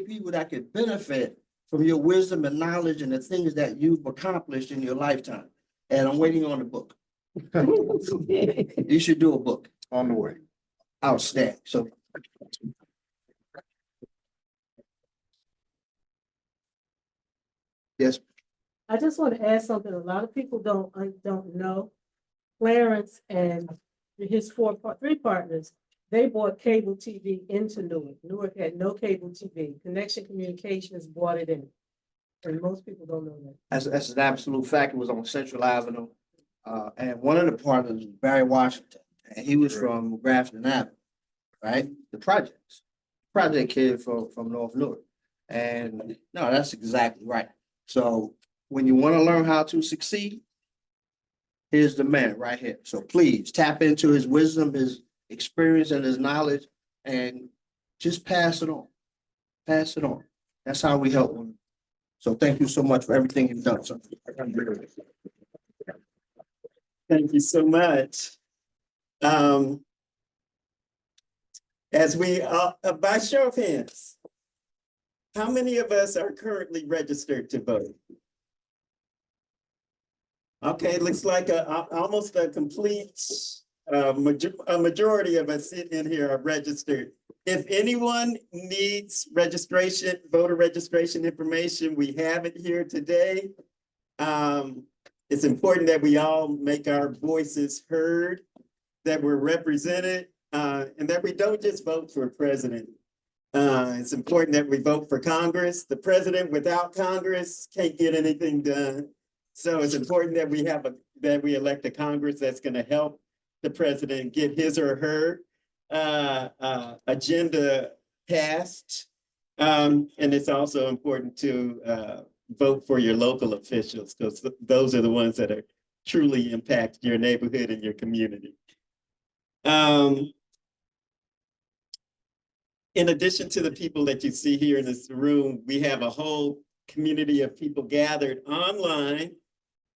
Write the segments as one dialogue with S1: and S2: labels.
S1: people that could benefit from your wisdom and knowledge and the things that you've accomplished in your lifetime. And I'm waiting on the book. You should do a book.
S2: On the way.
S1: Outstanding. So. Yes.
S3: I just want to add something. A lot of people don't know. Clarence and his three partners, they brought cable TV into Newark. Newark had no cable TV. Connection Communications brought it in. And most people don't know that.
S1: That's an absolute fact. It was on Central Avenue. And one of the partners was Barry Washington, and he was from Grafton Avenue, right? The project kid from North Newark. And no, that's exactly right. So when you want to learn how to succeed, here's the man right here. So please tap into his wisdom, his experience, and his knowledge, and just pass it on. Pass it on. That's how we help them. So thank you so much for everything you've done. So
S4: thank you so much. As we by show of hands, how many of us are currently registered to vote? Okay, looks like almost a complete majority of us sitting in here are registered. If anyone needs registration, voter registration information, we have it here today. It's important that we all make our voices heard, that we're represented, and that we don't just vote for president. It's important that we vote for Congress. The president without Congress can't get anything done. So it's important that we elect a Congress that's going to help the president get his or her agenda passed. And it's also important to vote for your local officials, because those are the ones that are truly impact your neighborhood and your community. In addition to the people that you see here in this room, we have a whole community of people gathered online.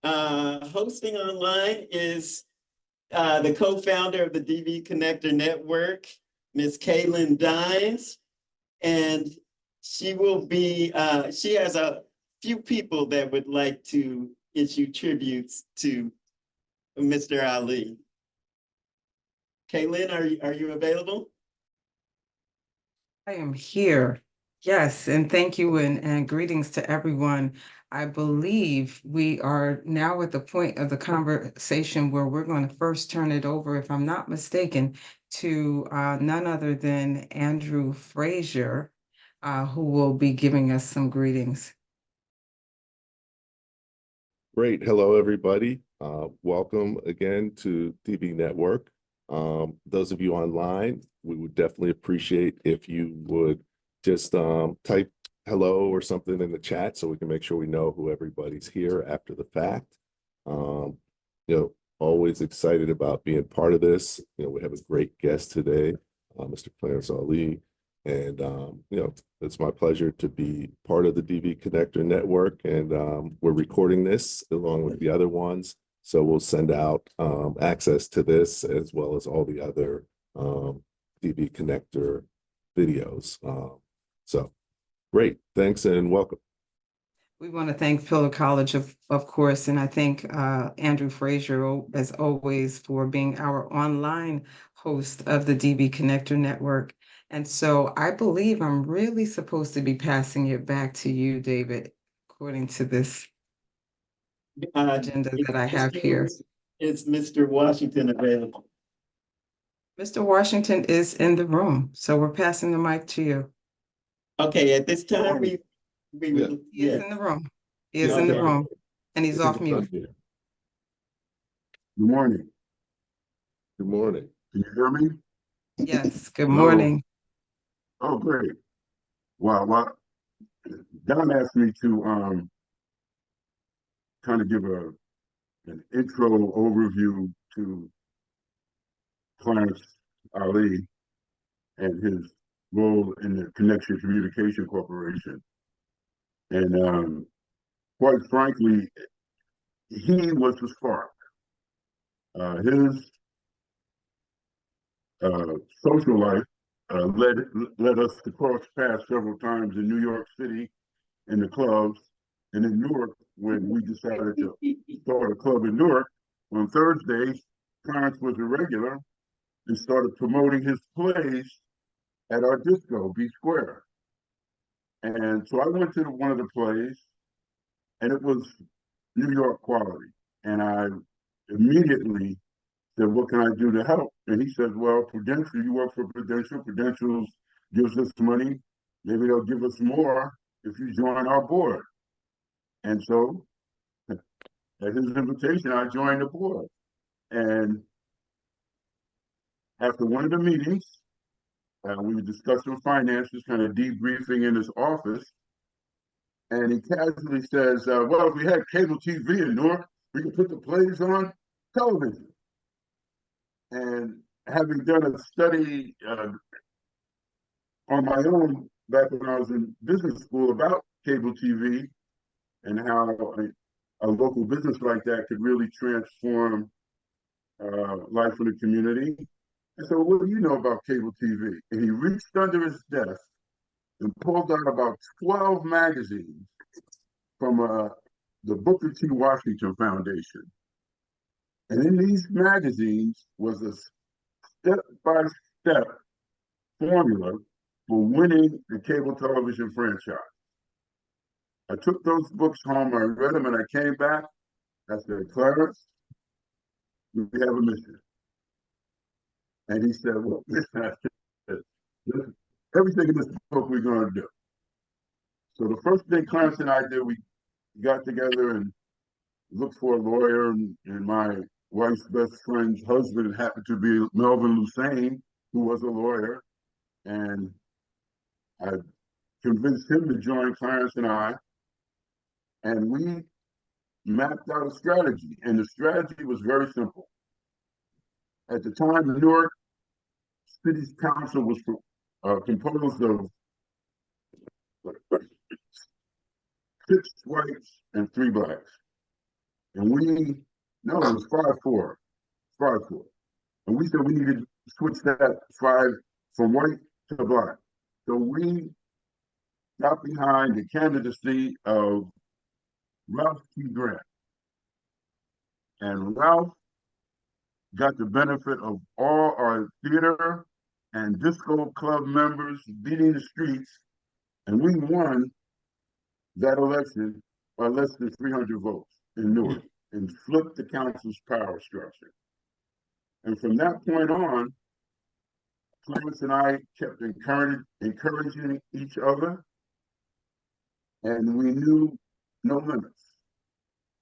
S4: Hosting online is the co-founder of the DV Connector Network, Ms. Kaylin Dines, and she will be, she has a few people that would like to issue tributes to Mr. Ali. Kaylin, are you available?
S5: I am here. Yes, and thank you and greetings to everyone. I believe we are now at the point of the conversation where we're going to first turn it over, if I'm not mistaken, to none other than Andrew Frazier, who will be giving us some greetings.
S2: Great. Hello, everybody. Welcome again to DV Network. Those of you online, we would definitely appreciate if you would just type hello or something in the chat so we can make sure we know who everybody's here after the fact. Always excited about being part of this. We have a great guest today, Mr. Clarence Ali, and it's my pleasure to be part of the DV Connector Network, and we're recording this along with the other ones, so we'll send out access to this as well as all the other DV Connector videos. So great, thanks and welcome.
S5: We want to thank Pillar College, of course, and I thank Andrew Frazier, as always, for being our online host of the DV Connector Network. And so I believe I'm really supposed to be passing it back to you, David, according to this agenda that I have here.
S4: Is Mr. Washington available?
S5: Mr. Washington is in the room, so we're passing the mic to you.
S4: Okay, at this time,
S5: He is in the room. He is in the room, and he's off mute.
S2: Good
S6: morning.
S2: Good morning.
S6: Can you hear me?
S5: Yes, good morning.
S6: Oh, great. Well, Don asked me to kind of give an intro overview to Clarence Ali and his role in the Connection Communication Corporation. And quite frankly, he was the spark. His social life led us to cross paths several times in New York City in the clubs, and in Newark when we decided to start a club in Newark. On Thursdays, Clarence was a regular and started promoting his plays at our disco, B Square. And so I went to one of the plays, and it was New York quality. And I immediately said, what can I do to help? And he said, well, Prudential, you work for Prudential. Prudential gives us money. Maybe they'll give us more if you join our board. And so at his invitation, I joined the board. And after one of the meetings, we were discussing finances, kind of debriefing in his office. And he casually says, well, if we had cable TV in Newark, we could put the plays on television. And having done a study on my own back when I was in business school about cable TV and how a local business like that could really transform life in the community. And so, what do you know about cable TV? And he reached under his desk and pulled out about 12 magazines from the Booker T. Washington Foundation. And in these magazines was a step-by-step formula for winning the cable television franchise. I took those books home, I read them, and I came back. I said, Clarence, we have a mission. And he said, well, everything in this book we're going to do. So the first thing Clarence and I did, we got together and looked for a lawyer, and my wife's best friend's husband happened to be Melvin Lucene, who was a lawyer. And I convinced him to join Clarence and I. And we mapped out a strategy. And the strategy was very simple. At the time, New York City's council was composed of 6 whites and 3 blacks. And it was 5-4. And we said we needed to switch that 5 from white to black. So we got behind the candidacy of Ralph T. Grant. And Ralph got the benefit of all our theater and disco club members beating the streets, and we won that election by less than 300 votes in Newark and flipped the council's power structure. And from that point on, Clarence and I kept encouraging each other, and we knew no limits.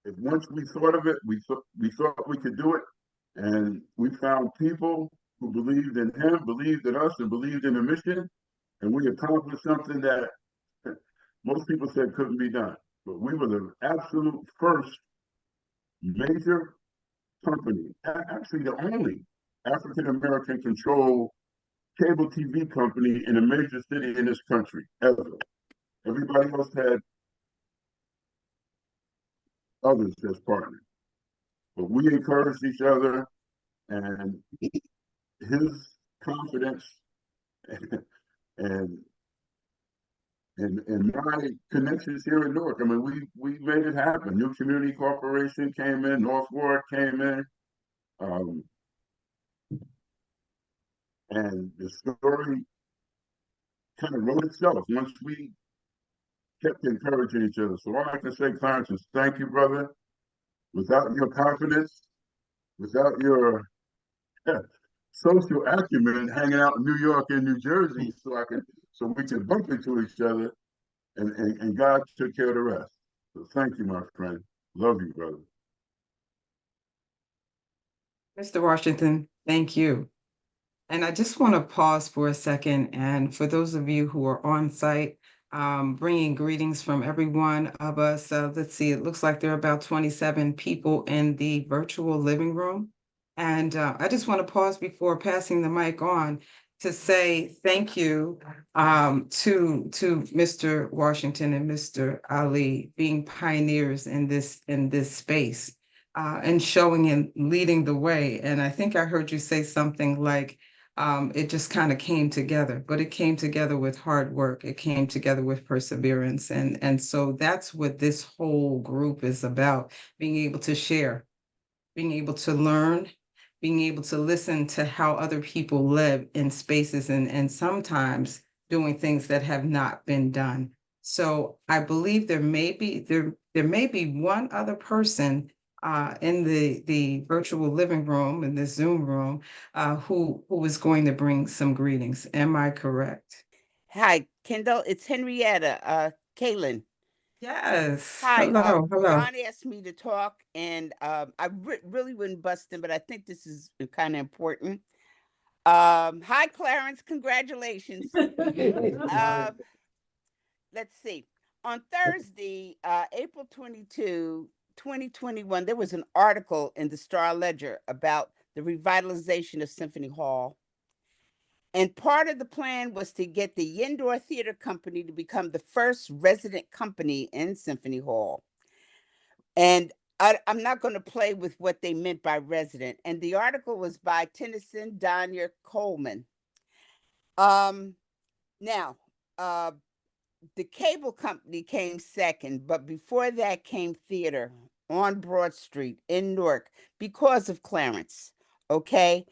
S6: If once we thought of it, we thought we could do it. And we found people who believed in him, believed in us, and believed in the mission. And we accomplished something that most people said couldn't be done. But we were the absolute first major company, actually the only African-American controlled cable TV company in a major city in this country, ever. Everybody else had others as partners. But we encouraged each other, and his confidence and my connections here in Newark. I mean, we made it happen. New Community Corporation came in, North Ward came in, and the story kind of wrote itself once we kept encouraging each other. So all I can say, Clarence, is thank you, brother. Without your confidence, without your social acumen, hanging out in New York and New Jersey, so we could bump into each other, and God took care of the rest. So thank you, my friend. Love you, brother.
S5: Mr. Washington, thank you. And I just want to pause for a second. And for those of you who are on site, bringing greetings from every one of us. Let's see, it looks like there are about 27 people in the virtual living room. And I just want to pause before passing the mic on to say thank you to Mr. Washington and Mr. Ali being pioneers in this space and showing and leading the way. And I think I heard you say something like, it just kind of came together, but it came together with hard work. It came together with perseverance. And so that's what this whole group is about, being able to share, being able to learn, being able to listen to how other people live in spaces and sometimes doing things that have not been done. So I believe there may be one other person in the virtual living room, in the Zoom room, who is going to bring some greetings. Am I correct?
S7: Hi, Kendall. It's Henrietta, Kaylin.
S5: Yes.
S7: Hi,
S5: Hello, hello.
S7: Don asked me to talk, and I really wouldn't bust him, but I think this is kind of important. Hi, Clarence. Congratulations. Let's see. On Thursday, April 22, 2021, there was an article in the Star Ledger about the revitalization of Symphony Hall. And part of the plan was to get the Yendor Theater Company to become the first resident company in Symphony Hall. And I'm not going to play with what they meant by resident. And the article was by Tennyson Donier Coleman. Now, the cable company came second, but before that came theater on Broad Street in Newark because of Clarence. Okay,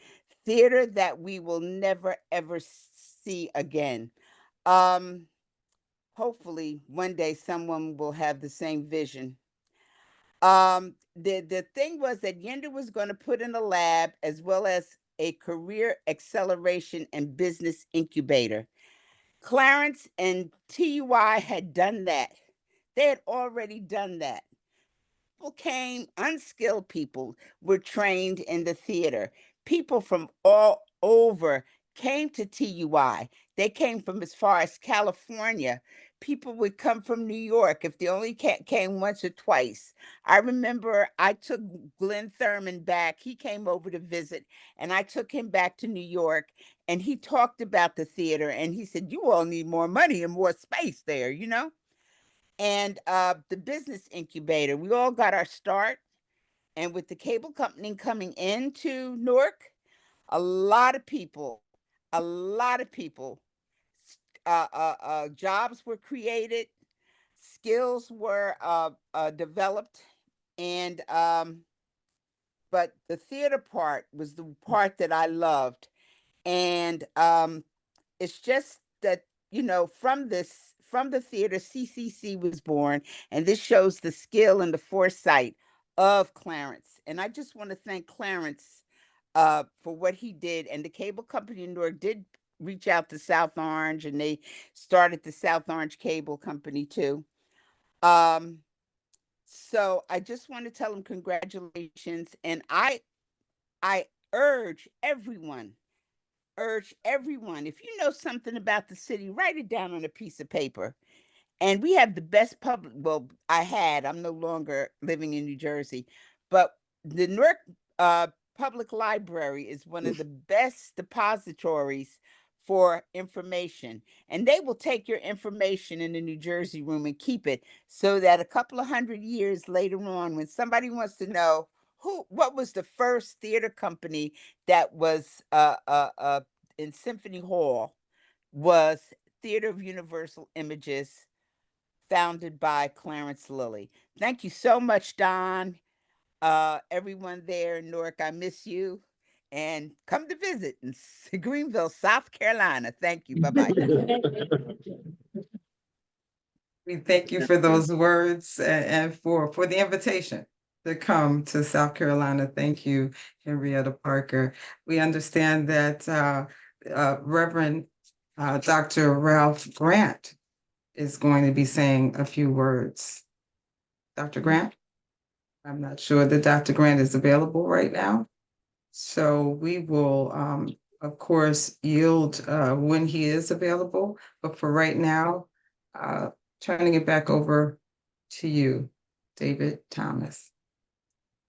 S7: theater that we will never ever see again. Hopefully one day someone will have the same vision. The thing was that Yender was going to put in a lab as well as a career acceleration and business incubator. Clarence and TUI had done that. They had already done that. People came, unskilled people were trained in the theater. People from all over came to TUI. They came from as far as California. People would come from New York if they only came once or twice. I remember I took Glenn Thurman back. He came over to visit, and I took him back to New York, and he talked about the theater, and he said, you all need more money and more space there, you know? And the business incubator, we all got our start. And with the cable company coming into Newark, a lot of people, jobs were created, skills were developed, and but the theater part was the part that I loved. And it's just that, you know, from the theater, CCC was born, and this shows the skill and the foresight of Clarence. And I just want to thank Clarence for what he did. And the cable company in Newark did reach out to South Orange, and they started the South Orange Cable Company too. So I just want to tell him congratulations, and I urge everyone, if you know something about the city, write it down on a piece of paper. And we have the best public, well, I'm no longer living in New Jersey, but the Newark Public Library is one of the best depositories for information. And they will take your information in the New Jersey room and keep it so that a couple of 100 years later on, when somebody wants to know what was the first theater company that was in Symphony Hall, was Theater of Universal Images, founded by Clarence Lilly. Thank you so much, Don. Everyone there in Newark, I miss you. And come to visit in Greenville, South Carolina. Thank you. Bye-bye.
S5: We thank you for those words and for the invitation to come to South Carolina. Thank you, Henrietta Parker. We understand that Reverend Dr. Ralph Grant is going to be saying a few words. Dr. Grant? I'm not sure that Dr. Grant is available right now. So we will, of course, yield when he is available. But for right now, turning it back over to you, David Thomas.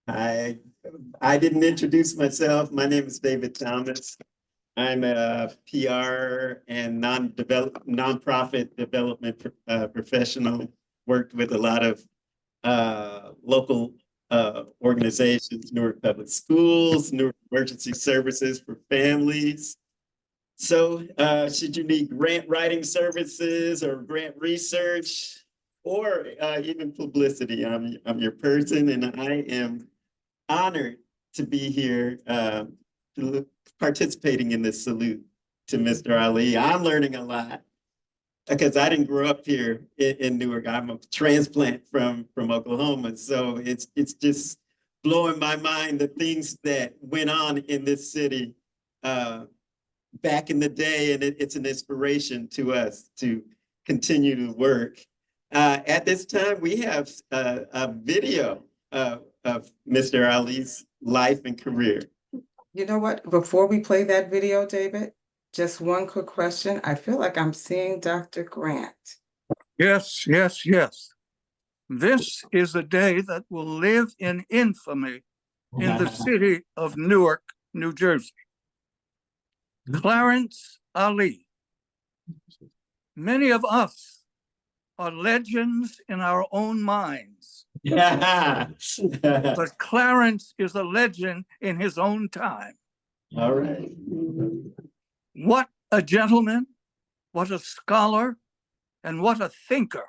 S4: I didn't introduce myself. My name is David Thomas. I'm a PR and nonprofit development professional. Worked with a lot of local organizations, Newark Public Schools, Newark Emergency Services for Families, So should you need grant writing services or grant research or even publicity, I'm your person, and I am honored to be here participating in this salute to Mr. Ali. I'm learning a lot because I didn't grow up here in Newark. I'm a transplant from Oklahoma. So it's just blowing my mind the things that went on in this city back in the day, and it's an inspiration to us to continue to work. At this time, we have a video of Mr. Ali's life and career.
S5: You know what? Before we play that video, David, just one quick question. I feel like I'm seeing Dr. Grant.
S8: Yes, yes, yes. This is a day that will live in infamy in the city of Newark, New Jersey. Clarence Ali. Many of us are legends in our own minds, but Clarence is a legend in his own time.
S4: All right.
S8: What a gentleman, what a scholar, and what a thinker.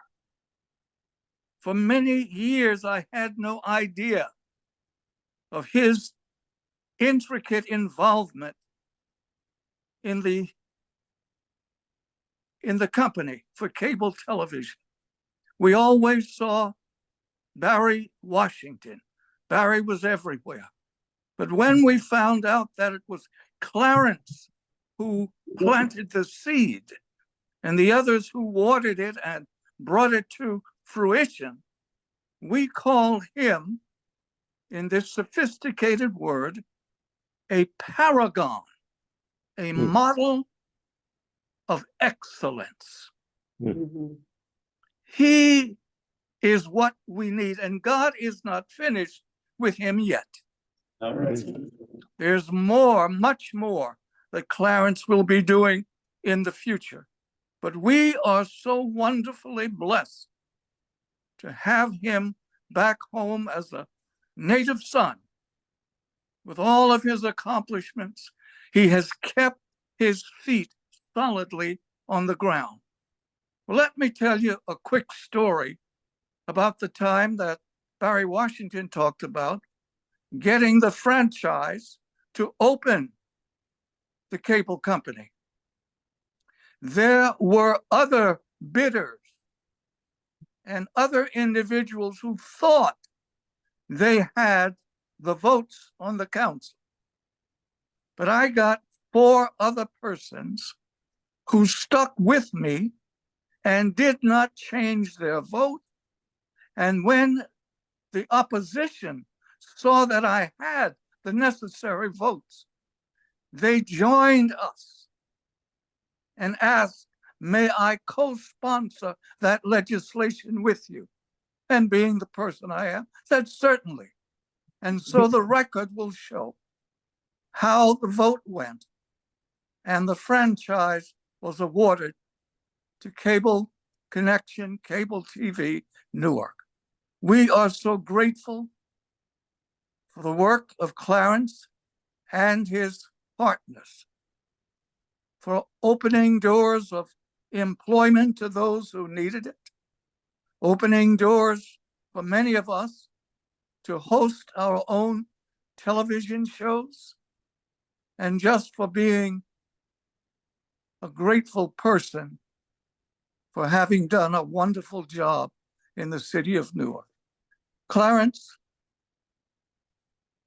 S8: For many years, I had no idea of his intricate involvement in the company for cable television. We always saw Barry Washington. Barry was everywhere. But when we found out that it was Clarence who planted the seed and the others who watered it and brought it to fruition, we call him, in this sophisticated word, a paragon, a model of excellence. He is what we need, and God is not finished with him yet.
S4: All right.
S8: There's more, much more that Clarence will be doing in the future. But we are so wonderfully blessed to have him back home as a native son. With all of his accomplishments, he has kept his feet solidly on the ground. Well, let me tell you a quick story about the time that Barry Washington talked about getting the franchise to open the cable company. There were other bidders and other individuals who thought they had the votes on the council. But I got 4 other persons who stuck with me and did not change their vote. And when the opposition saw that I had the necessary votes, they joined us and asked, may I co-sponsor that legislation with you? And being the person I am, said certainly. And so the record will show how the vote went, and the franchise was awarded to Cable Connection, Cable TV, Newark. We are so grateful for the work of Clarence and his partners, for opening doors of employment to those who needed it, opening doors for many of us to host our own television shows, and just for being a grateful person for having done a wonderful job in the city of Newark. Clarence,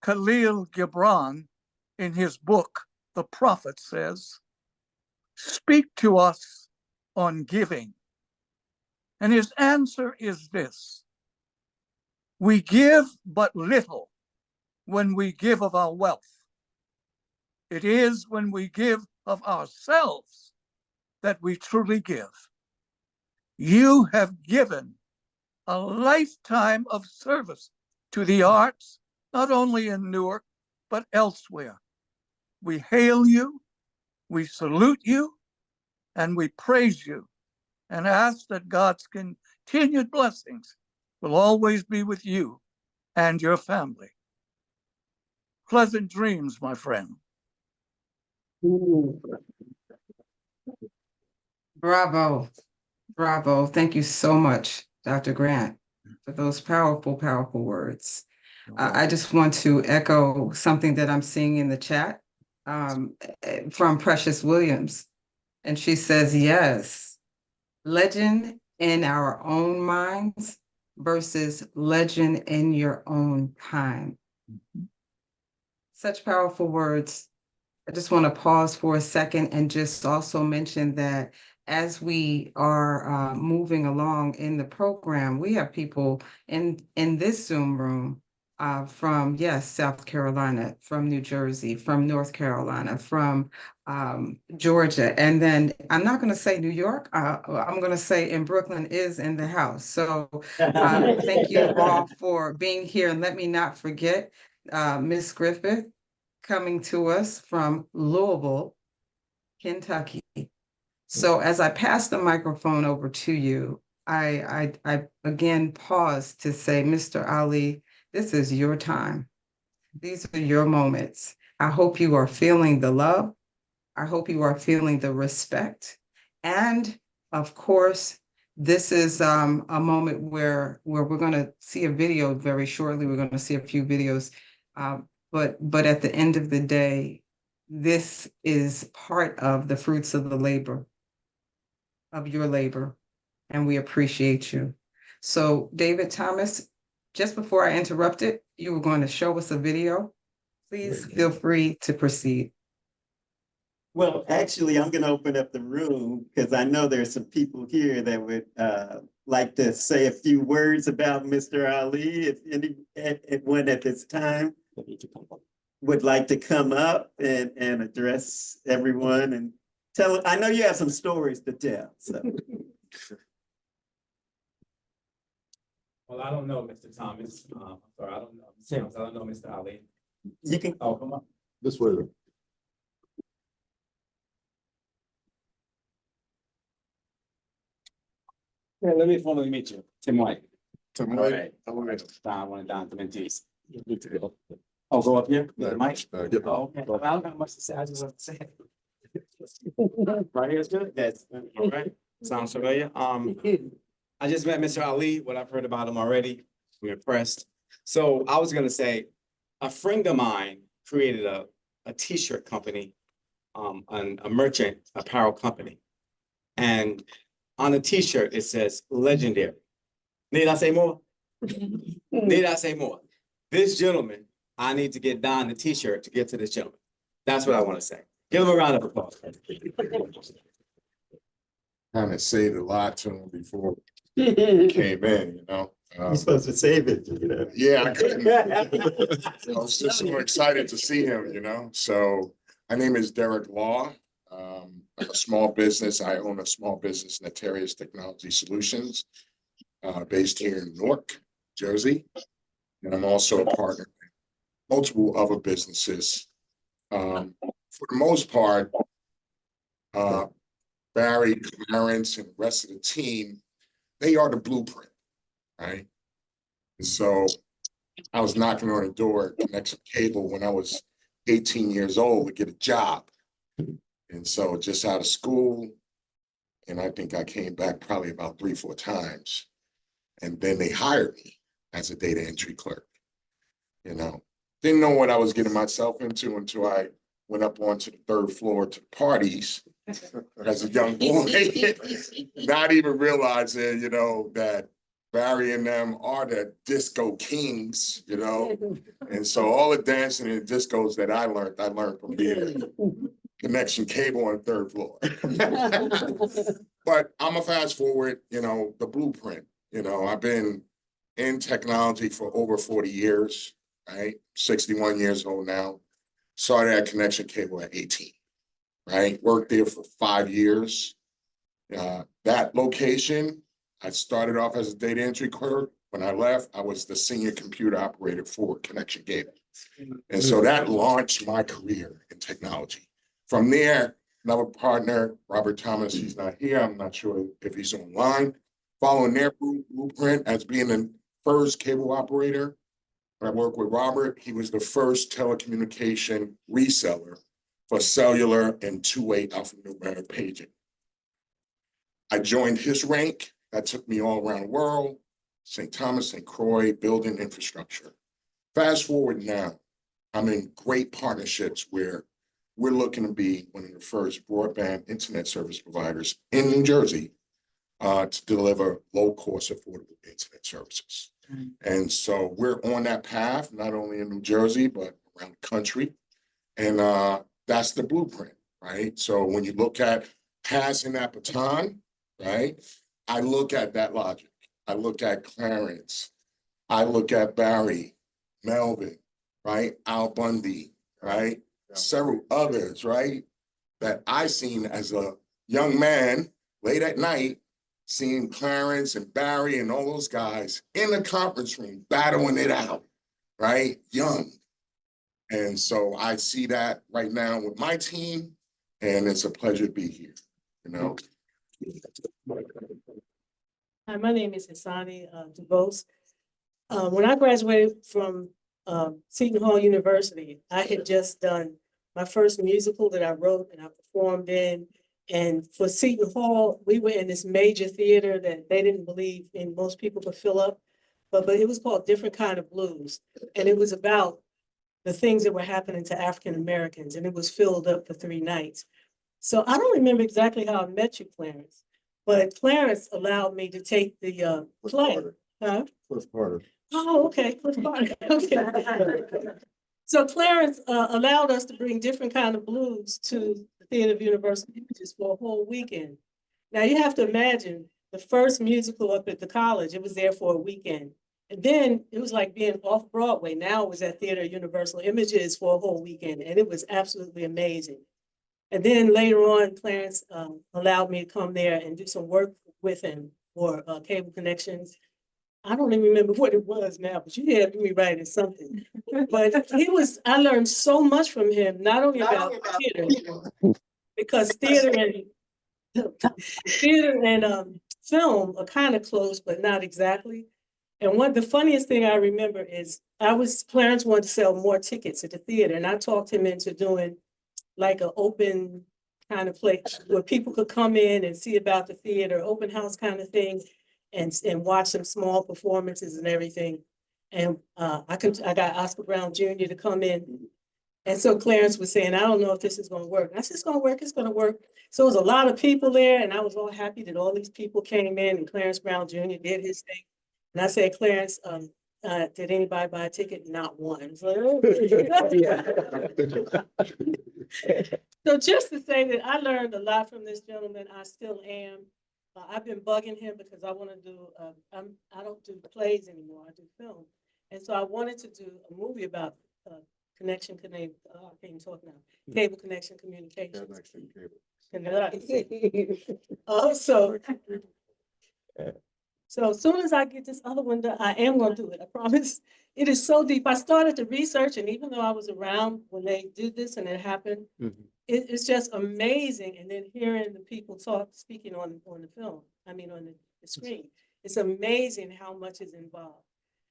S8: Khalil Gibran, in his book, The Prophet, says, speak to us on giving. And his answer is this: we give but little when we give of our wealth. It is when we give of ourselves that we truly give. You have given a lifetime of service to the arts, not only in Newark, but elsewhere. We hail you, we salute you, and we praise you, and ask that God's continued blessings will always be with you and your family. Pleasant dreams, my friend.
S5: Bravo, bravo. Thank you so much, Dr. Grant, for those powerful, powerful words. I just want to echo something that I'm seeing in the chat from Precious Williams. And she says, yes, legend in our own minds versus legend in your own time. Such powerful words. I just want to pause for a second and just also mention that as we are moving along in the program, we have people in this Zoom room from, yes, South Carolina, from New Jersey, from North Carolina, from Georgia. And then I'm not going to say New York. I'm going to say in Brooklyn is in the house. So thank you all for being here. And let me not forget Miss Griffith, coming to us from Louisville, Kentucky. So as I pass the microphone over to you, I again pause to say, Mr. Ali, this is your time. These are your moments. I hope you are feeling the love. I hope you are feeling the respect. And of course, this is a moment where we're going to see a video very shortly. We're going to see a few videos. But at the end of the day, this is part of the fruits of the labor, of your labor, and we appreciate you. So David Thomas, just before I interrupted, you were going to show us a video. Please feel free to proceed.
S4: Well, actually, I'm going to open up the room because I know there's some people here that would like to say a few words about Mr. Ali. If anyone at this time would like to come up and address everyone and tell, I know you have some stories to tell. So.
S9: Well, I don't know, Mr. Thomas. I'm sorry, I don't know. Mr. Thomas, I don't know Mr. Ali.
S4: You can.
S9: Oh, come on.
S2: This way.
S9: Yeah, let me formally meet you. Tim White.
S2: Tim
S9: All right. Don, one of Don's mentees. Oh, go up here? With the mic?
S2: Yep.
S9: Oh, okay. Well, I don't got much to say. I just want to say it. Right here is good? That's all right. Sounds familiar. I just met Mr. Ali. What I've heard about him already, I'm impressed. So I was gonna say, a friend of mine created a t-shirt company, a merchant apparel company. And on the t-shirt, it says legendary. Need I say more? Need I say more? This gentleman, I need to get Don the t-shirt to get to this gentleman. That's what I want to say. Give him a round of applause.
S10: Kind of said a lot to him before he came in, you know.
S4: You're supposed to save it, you know.
S10: Yeah, I couldn't. I was just so excited to see him, you know. So my name is Derek Law. I'm a small business. I own a small business, Natarius Technology Solutions, based here in Newark, Jersey. And I'm also a partner in multiple other businesses. For the most part, Barry, Clarence, and the rest of the team, they are the blueprint, right? And so I was knocking on the door at Connection Cable when I was 18 years old to get a job. And so just out of school, and I think I came back probably about 3 or 4 times. And then they hired me as a data entry clerk. You know, didn't know what I was getting myself into until I went up onto the 3rd floor to the parties as a young boy, not even realizing, you know, that Barry and them are the disco kings, you know? And so all the dancing and discos that I learned from being Connection Cable on the 3rd floor. But I'm gonna fast forward, you know, the blueprint. You know, I've been in technology for over 40 years, right? 61 years old now. Started at Connection Cable at 18, right? Worked there for 5 years. That location, I started off as a data entry clerk. When I left, I was the senior computer operator for Connection Cable. And so that launched my career in technology. From there, another partner, Robert Thomas, he's not here. I'm not sure if he's online. Following their blueprint as being the first cable operator, I worked with Robert. He was the first telecommunication reseller for cellular and two-way alphanumeric paging. I joined his rank. That took me all around the world, St. Thomas, St. Croix, building infrastructure. Fast forward now, I'm in great partnerships where we're looking to be one of the first broadband internet service providers in New Jersey to deliver low-cost, affordable internet services. And so we're on that path, not only in New Jersey, but around the country. And that's the blueprint, right? So when you look at passing that baton, right, I look at that logic. I look at Clarence. I look at Barry, Melvin, right, Al Bundy, right, several others, right, that I seen as a young man late at night, seeing Clarence and Barry and all those guys in the conference room battling it out, right, young. And so I see that right now with my team, and it's a pleasure to be here, you know.
S3: Hi, my name is Hassani DuBose. When I graduated from Seton Hall University, I had just done my first musical that I wrote and I performed in. And for Seton Hall, we were in this major theater that they didn't believe in most people could fill up, but it was called Different Kind of Blues. And it was about the things that were happening to African Americans, and it was filled up for 3 nights. So I don't remember exactly how I met you, Clarence, but Clarence allowed me to take the play. Huh?
S2: Cliff Carter.
S3: Oh, okay, Cliff Carter. Okay. So Clarence allowed us to bring Different Kind of Blues to the Theater of Universal Images for a whole weekend. Now you have to imagine the first musical up at the college, it was there for a weekend. And then it was like being off Broadway. Now it was at Theater of Universal Images for a whole weekend, and it was absolutely amazing. And then later on, Clarence allowed me to come there and do some work with him for cable connections. I don't even remember what it was now, but you had me writing something. But I learned so much from him, not only about theater, because theater and film are kind of close, but not exactly. And the funniest thing I remember is Clarence wanted to sell more tickets at the theater, and I talked him into doing like an open kind of place where people could come in and see about the theater, open house kind of thing, and watch some small performances and everything. And I got Oscar Brown Jr. to come in. And so Clarence was saying, I don't know if this is going to work. I said, it's going to work, it's going to work. So it was a lot of people there, and I was all happy that all these people came in, and Clarence Brown Jr. did his thing. And I said, Clarence, did anybody buy a ticket? Not one. So just to say that I learned a lot from this gentleman, I still am. I've been bugging him because I want to do, I don't do plays anymore, I do film. And so I wanted to do a movie about connection, I can't even talk now, cable connection communications. So as soon as I get this other one done, I am going to do it. I promise. It is so deep. I started to research, and even though I was around when they did this and it happened, it's just amazing. And then hearing the people speaking on the film, on the screen, it's amazing how much is involved.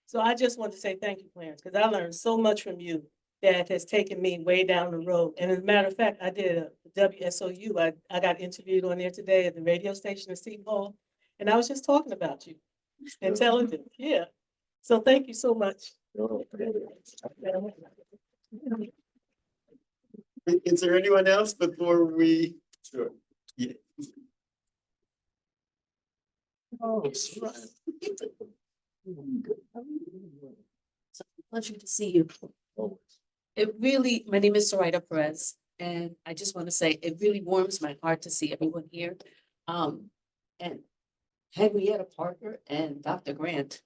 S3: So I just want to say thank you, Clarence, because I learned so much from you that has taken me way down the road. And as a matter of fact, I did a WSOU. I got interviewed on there today at the radio station at Seton Hall. And I was just talking about you and telling them, yeah. So thank you so much.
S4: Is there anyone else before we? Sure. Yeah.
S11: Oh, pleasure to see you. My name is Soraya Perez, and I just want to say it really warms my heart to see everyone here. And Henrietta Parker and Dr. Grant,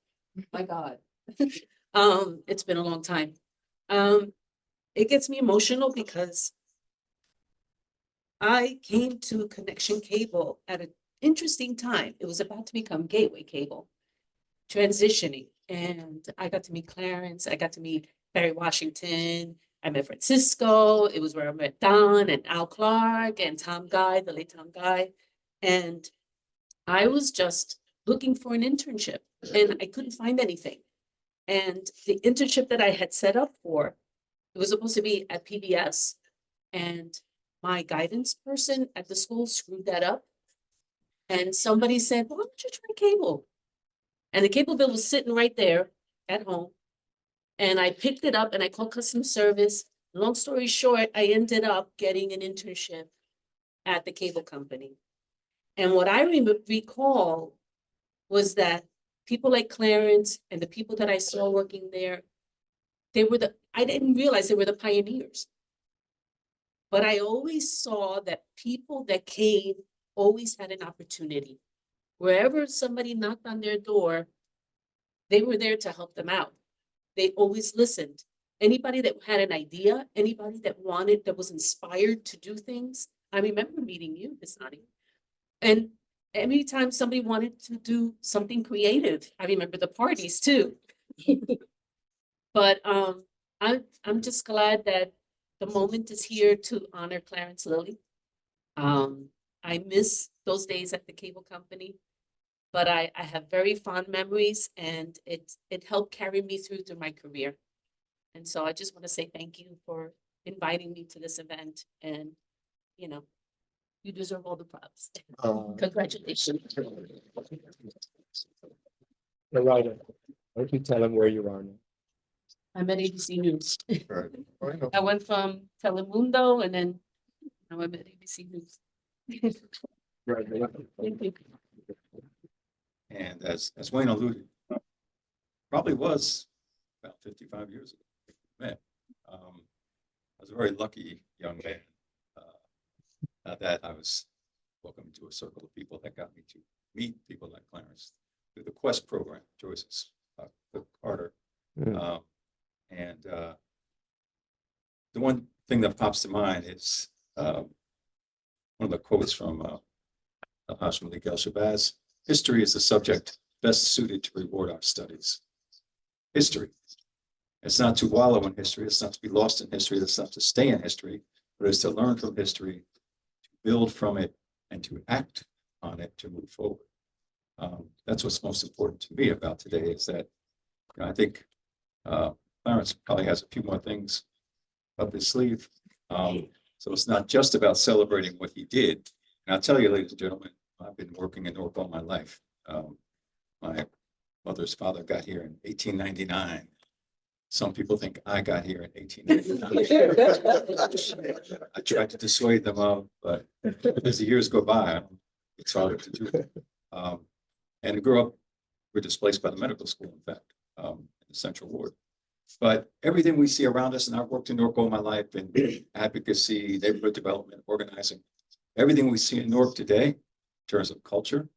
S11: my God. It's been a long time. It gets me emotional because I came to Connection Cable at an interesting time. It was about to become Gateway Cable, transitioning. And I got to meet Clarence, I got to meet Barry Washington, I met Francisco. It was where I met Don and Al Clark and Tom Guy, the late Tom Guy. And I was just looking for an internship and I couldn't find anything. And the internship that I had set up for, it was supposed to be at PBS, and my guidance person at the school screwed that up. And somebody said, why don't you try cable? And the cable bill was sitting right there at home. And I picked it up and I called customer service. Long story short, I ended up getting an internship at the cable company. And what I recall was that people like Clarence and the people that I saw working there, I didn't realize they were the pioneers. But I always saw that people that came always had an opportunity. Wherever somebody knocked on their door, they were there to help them out. They always listened. Anybody that had an idea, anybody that was inspired to do things. I remember meeting you, Ms. Nani. And every time somebody wanted to do something creative, I remember the parties too. But I'm just glad that the moment is here to honor Clarence Lilly. I miss those days at the cable company, but I have very fond memories, and it helped carry me through my career. And so I just want to say thank you for inviting me to this event, and you deserve all the props. Congratulations.
S12: Loretta, why don't you tell them where you are now?
S11: I'm at ABC News.
S10: Right. Well, you know,
S11: I went from Telemundo and then now I'm at ABC News. Thank you.
S13: And as Wayne alluded, probably was about 55 years ago. Man, I was a very lucky young man. That I was welcomed to a circle of people that got me to meet people like Clarence through the Quest program, Joyce's Carter.
S2: Yeah.
S13: And the one thing that pops to mind is one of the quotes from Hashim Ali Shabazz: "History is the subject best suited to reward our studies." History. It's not to wallow in history. It's not to be lost in history. It's not to stay in history, but it's to learn from history, to build from it, and to act on it to move forward. That's what's most important to me about today, is that I think Clarence probably has a few more things up his sleeve. So it's not just about celebrating what he did. And I'll tell you, ladies and gentlemen, I've been working in Newark all my life. My mother's father got here in 1899. Some people think I got here in 1899. I tried to dissuade them of, but as the years go by, it's harder to do. And I grew up, we're displaced by the medical school, in fact, in the Central Ward. But everything we see around us, and I've worked in Newark all my life in advocacy, neighborhood development, organizing, everything we see in Newark today, in terms of culture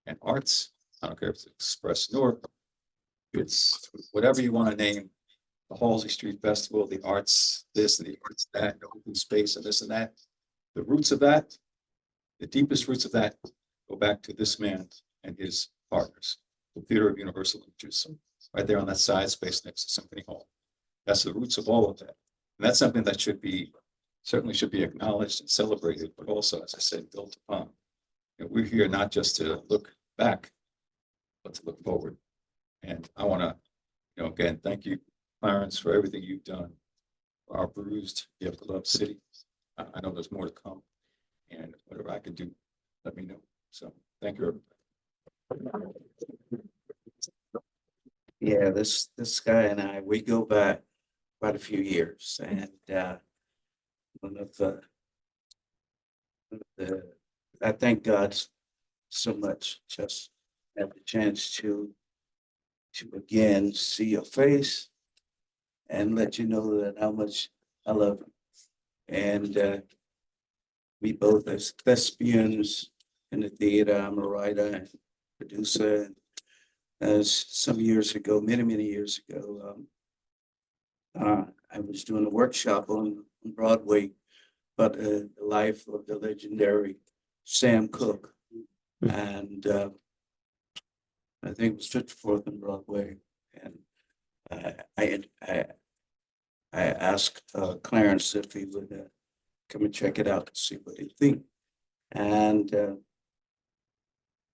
S13: and arts, I don't care if it's Express Newark, it's whatever you want to name, the Halsey Street Festival, the arts, this and the arts, that, the open space and this and that. The roots of that, the deepest roots of that go back to this man and his partners, the Theater of Universal Images, right there on that side space next to Symphony Hall. That's the roots of all of that. And that's something that certainly should be acknowledged and celebrated, but also, as I said, built upon. We're here not just to look back, but to look forward. And I want to, again, thank you, Clarence, for everything you've done for our bruised, yet beloved city. I know there's more to come, and whatever I can do, let me know. So thank you, everybody.
S14: Yeah, this guy and I, we go back quite a few years, and one of the I thank God so much just have the chance to again see your face and let you know that how much I love you. And we both as thespians in the theater. I'm a writer and producer. As some years ago, many years ago, I was doing a workshop on Broadway, but the life of the legendary Sam Cooke. And I think it was 54th and Broadway. And I asked Clarence if he would come and check it out and see what he'd think. And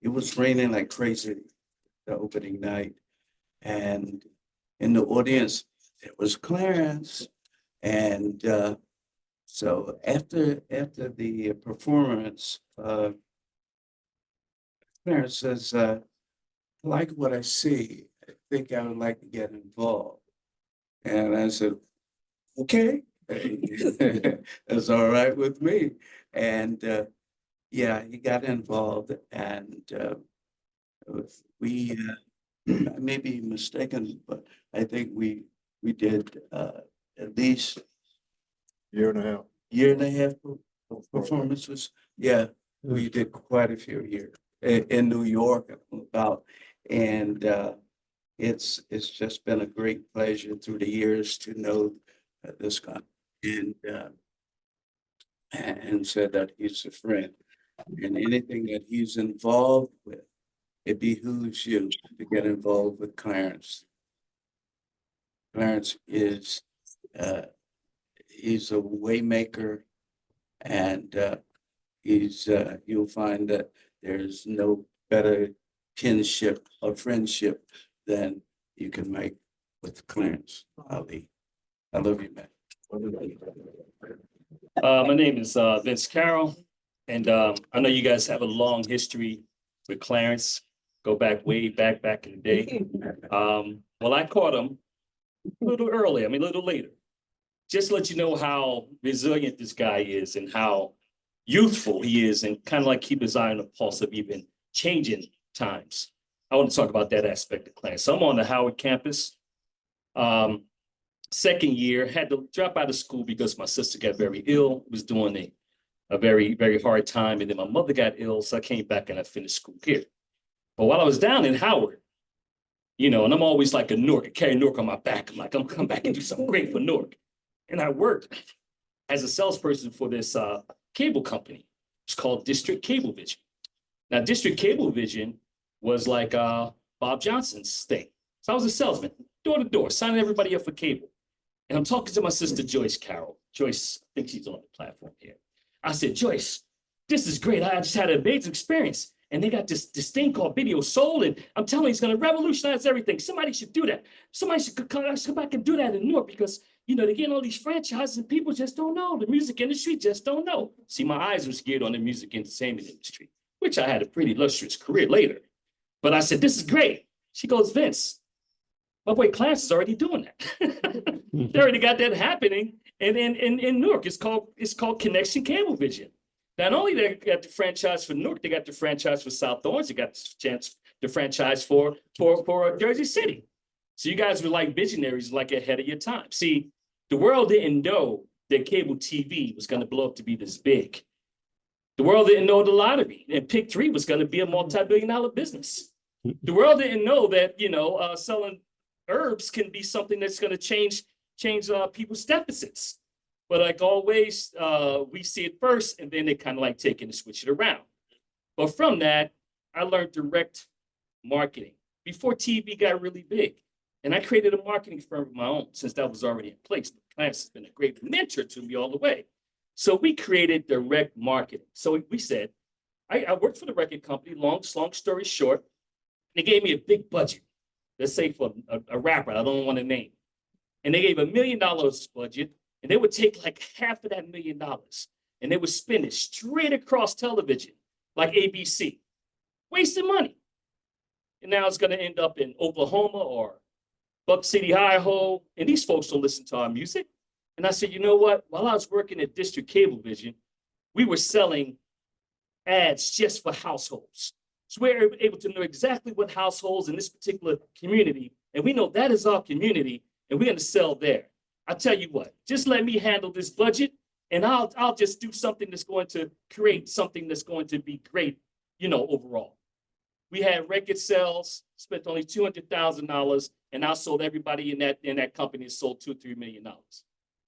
S14: it was raining like crazy the opening night. And in the audience, it was Clarence. And so after the performance, Clarence says, I like what I see. I think I would like to get involved. And I said, okay, that's all right with me. And yeah, he got involved, and we I may be mistaken, but I think we did at least
S12: Year and a half.
S14: year and a half performances. Yeah, we did quite a few here in New York about, and it's just been a great pleasure through the years to know this guy and said that he's a friend, and anything that he's involved with, it behooves you to get involved with Clarence. Clarence is he's a waymaker, and you'll find that there's no better kinship or friendship than you can make with Clarence Ali. I love you, man.
S15: My name is Vince Carroll, and I know you guys have a long history with Clarence. Go back way back in the day. Well, I caught him a little early, a little later. Just to let you know how resilient this guy is and how youthful he is, and kind of like keep his eye on the pulse of even changing times. I want to talk about that aspect of Clarence. So I'm on the Howard campus. Second year, had to drop out of school because my sister got very ill, was doing a very, very hard time. And then my mother got ill, so I came back and I finished school here. But while I was down in Howard, and I'm always like a Newark, I carry Newark on my back. I'm like, I'm come back and do something great for Newark. And I worked as a salesperson for this cable company. It's called District Cablevision. Now, District Cablevision was like Bob Johnson's thing. So I was a salesman, door to door, signing everybody up for cable. And I'm talking to my sister, Joyce Carroll. Joyce, I think she's on the platform here. I said, Joyce, this is great. I just had an amazing experience. And they got this thing called Video Soul. And I'm telling you, it's going to revolutionize everything. Somebody should do that. Somebody should come back and do that in Newark, because, they're getting all these franchises and people just don't know. The music industry just don't know. See, my eyes were geared on the music entertainment industry, which I had a pretty illustrious career later. But I said, this is great. She goes, Vince, my boy Clarence is already doing that. They already got that happening. And in Newark, it's called Connection Cablevision. Not only they got the franchise for Newark, they got the franchise for South Orange, they got the franchise for Jersey City. So you guys were like visionaries, like ahead of your time. See, the world didn't know that cable TV was going to blow up to be this big. The world didn't know the lottery and Pick 3 was going to be a multi-billion-dollar business. The world didn't know that, selling herbs can be something that's going to change people's deficits. But like always, we see it first, and then they kind of like take it and switch it around. But from that, I learned direct marketing before TV got really big. And I created a marketing firm of my own since that was already in place. Clarence has been a great mentor to me all the way. So we created direct marketing. So we said, I worked for the record company, long story short. They gave me a big budget, let's say for a rapper, I don't want to name. And they gave $1 million budget, and they would take like half of that $1 million, and they would spend it straight across television, like ABC, wasting money. And now it's going to end up in Oklahoma or Buck City, Idaho, and these folks don't listen to our music. And I said, you know what? While I was working at District Cablevision, we were selling ads just for households. So we're able to know exactly what households in this particular community, and we know that is our community, and we're going to sell there. I tell you what, just let me handle this budget, and I'll just do something that's going to create something that's going to be great, overall. We had record sales, spent only $200,000, and I sold everybody in that company sold $2 or $3 million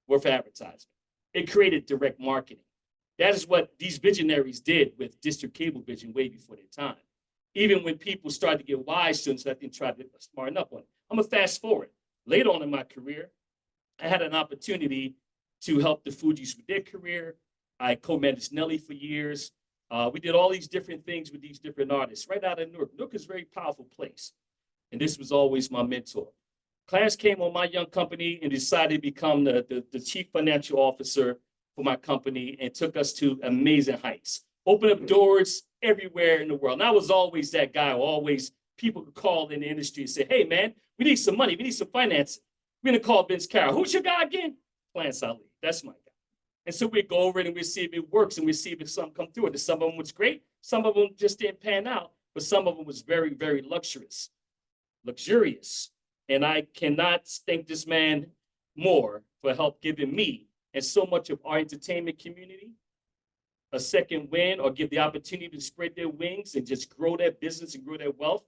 S15: worth of advertising. It created direct marketing. That is what these visionaries did with District Cablevision way before their time. Even when people started to get wise to it, so that they tried to smarten up on it. I'm gonna fast forward. Later on in my career, I had an opportunity to help the Fugees with their career. I co-managed Nelly for years. We did all these different things with these different artists right out of Newark. Newark is a very powerful place. And this was always my mentor. Clarence came on my young company and decided to become the chief financial officer for my company and took us to amazing heights. opened up doors everywhere in the world. And I was always that guy, always people could call in the industry and say, hey man, we need some money, we need some financing. We're gonna call Vince Carroll. Who's your guy again? Clarence Ali. That's my guy. And so we go over it and we see if it works and we see if something come through it. And some of them was great, some of them just didn't pan out, but some of them was very, very luxurious. And I cannot thank this man more for help giving me and so much of our entertainment community a second win, or give the opportunity to spread their wings and just grow their business and grow their wealth,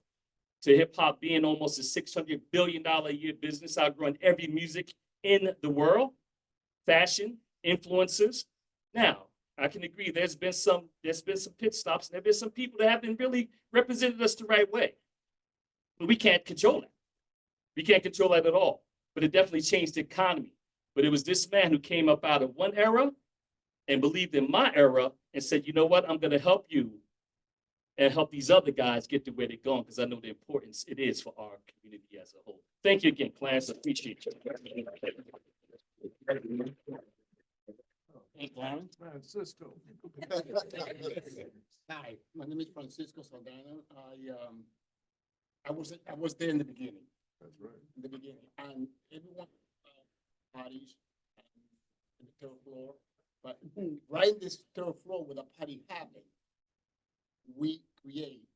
S15: to hip hop being almost a $600 billion a year business, outgrowing every music in the world, fashion, influencers. Now, I can agree there's been some pit stops, and there've been some people that haven't really represented us the right way. But we can't control that. We can't control that at all. But it definitely changed the economy. But it was this man who came up out of one era and believed in my era and said, you know what, I'm gonna help you and help these other guys get to where they're going, because I know the importance it is for our community as a whole. Thank you again, Clarence. I appreciate you.
S16: Hey, Clarence.
S8: Francisco.
S16: Hi, my name is Francisco Saldana. I was there in the beginning.
S2: That's right.
S16: In the beginning, and everyone parties in the third floor, but right in this third floor with a party happening, we create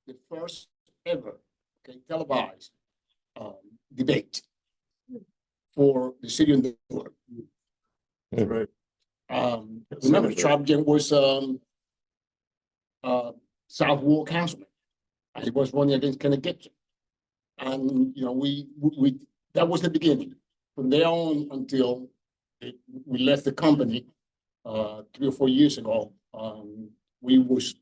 S16: the first ever, televised debate for the city of Newark.
S2: That's right.
S16: Remember, Chopin was South Ward councilman, and he was running against Kenneth Gibson. And we that was the beginning. From there on until we left the company 3 or 4 years ago, we was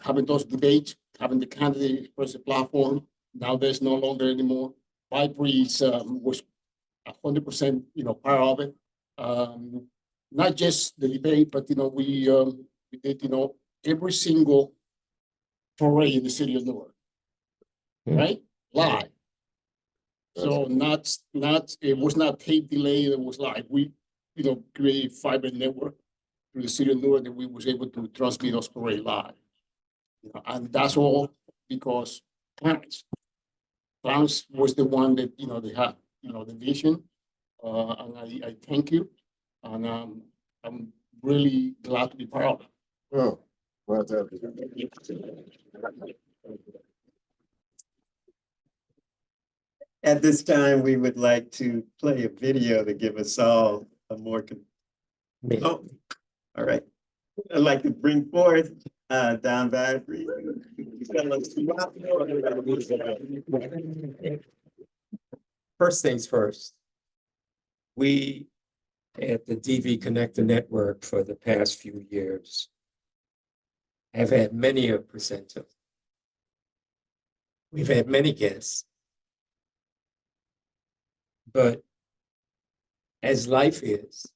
S16: having those debates, having the candidate express the platform. Now there's no longer anymore. Vibrys was 100%, part of it. Not just the debate, but we did every single parade in the city of Newark, right? Live. So it was not tape delay, it was live. We created fiber network through the city of Newark that we was able to transmit those parade live. And that's all because Clarence was the one that they had the vision. And I thank you. And I'm really glad to be part of it.
S2: Oh, glad to have you.
S4: At this time, we would like to play a video to give us all a more. Oh, all right. I'd like to bring forth Don Valerie.
S12: First things first. We at the DV Connector Network for the past few years have had many a presenter. We've had many guests. But as life is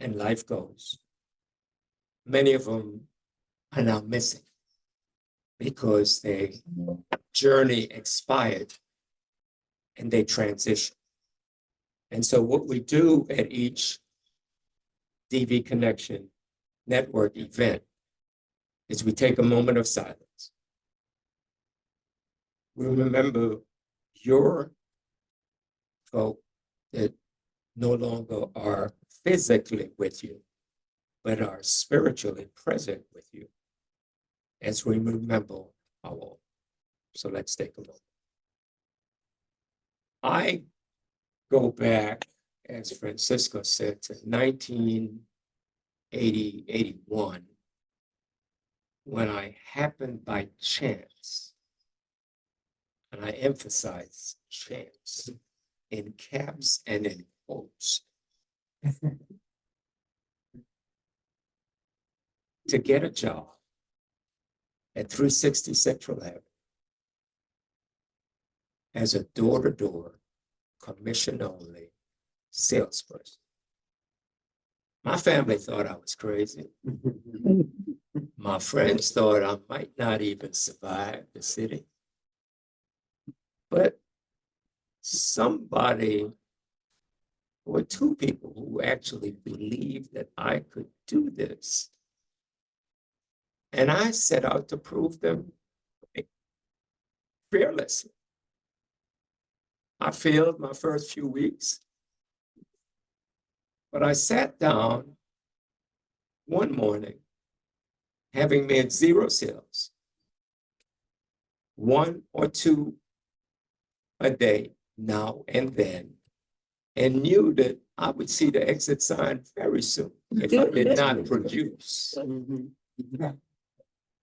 S12: and life goes, many of them are now missing because their journey expired and they transition. And so what we do at each DV Connection Network event is we take a moment of silence. We remember your folk that no longer are physically with you, but are spiritually present with you as we remember our own. So let's take a look. I go back, as Francisco said, to 1980, 81, when I happened by chance, and I emphasize chance, in caps and in quotes, to get a job at 360 Central Avenue as a door-to-door, commission-only salesperson. My family thought I was crazy. My friends thought I might not even survive the city. But somebody, or two people who actually believed that I could do this And I set out to prove them fearlessly. I failed my first few weeks, but I sat down one morning, having made 0 sales, 1 or 2 a day now and then, and knew that I would see the exit sign very soon if I did not produce.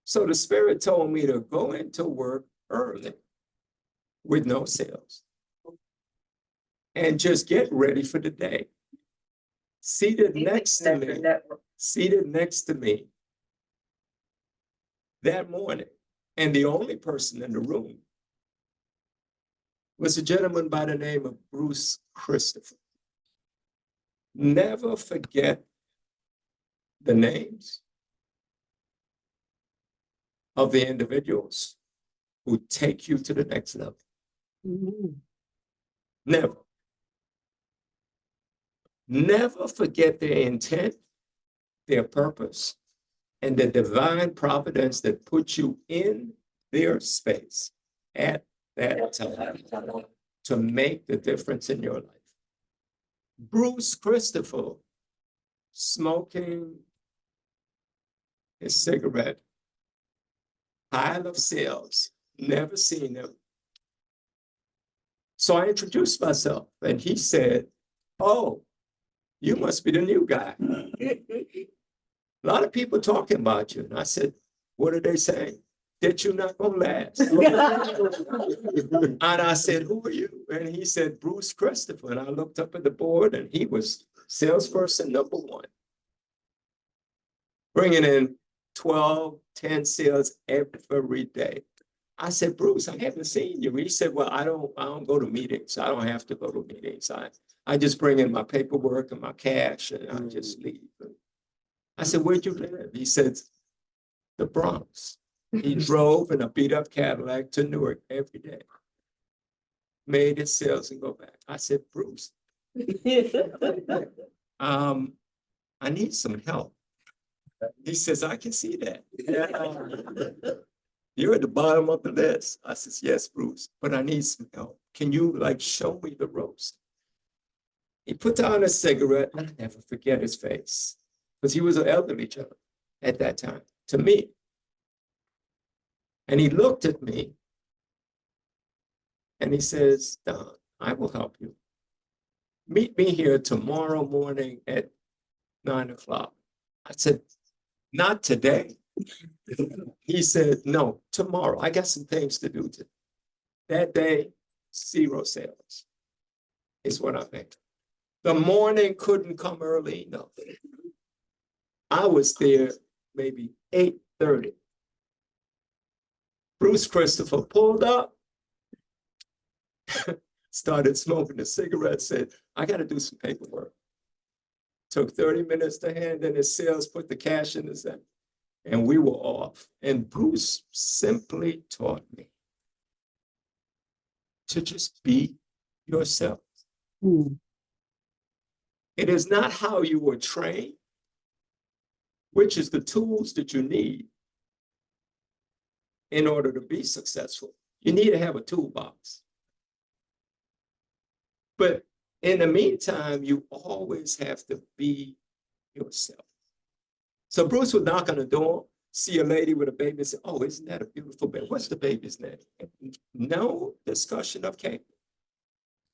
S12: So the Spirit told me to go into work early with no sales and just get ready for the day. Seated next to me that morning, and the only person in the room was a gentleman by the name of Bruce Christopher. Never forget the names of the individuals who take you to the next level. Never. Never forget their intent, their purpose, and the divine providence that put you in their space at that time to make the difference in your life. Bruce Christopher, smoking his cigarette, pile of sales, never seen him. So I introduced myself and he said, "Oh, you must be the new guy. A lot of people talking about you." And I said, "What are they saying? That you're not gonna last." And I said, "Who are you?" And he said, "Bruce Christopher." And I looked up at the board and he was salesperson number 1, bringing in 12, 10 sales every day. I said, "Bruce, I haven't seen you." He said, "Well, I don't go to meetings. I don't have to go to meetings. I just bring in my paperwork and my cash and I just leave." I said, "Where'd you live?" He said, "The Bronx." He drove in a beat up Cadillac to Newark every day. Made his sales and go back. I said, "Bruce, I need some help." He says, "I can see that. You're at the bottom of the list." I says, "Yes, Bruce, but I need some help. Can you show me the ropes?" He put down a cigarette. I'll never forget his face because he was an elderly gentleman at that time to me. And he looked at me and he says, "Don, I will help you. Meet me here tomorrow morning at 9 o'clock. I said, "Not today." He said, "No, tomorrow. I got some things to do today." That day, 0 sales is what I meant. The morning couldn't come early enough. I was there maybe 8:30. Bruce Christopher pulled up, started smoking a cigarette, said, "I got to do some paperwork." Took 30 minutes to hand in his sales, put the cash in his hand, and we were off. And Bruce simply taught me to just be yourself. It is not how you were trained, which is the tools that you need in order to be successful. You need to have a toolbox. But in the meantime, you always have to be yourself. So Bruce would knock on the door, see a lady with a baby and say, "Oh, isn't that a beautiful baby? What's the baby's name?" No discussion of cake.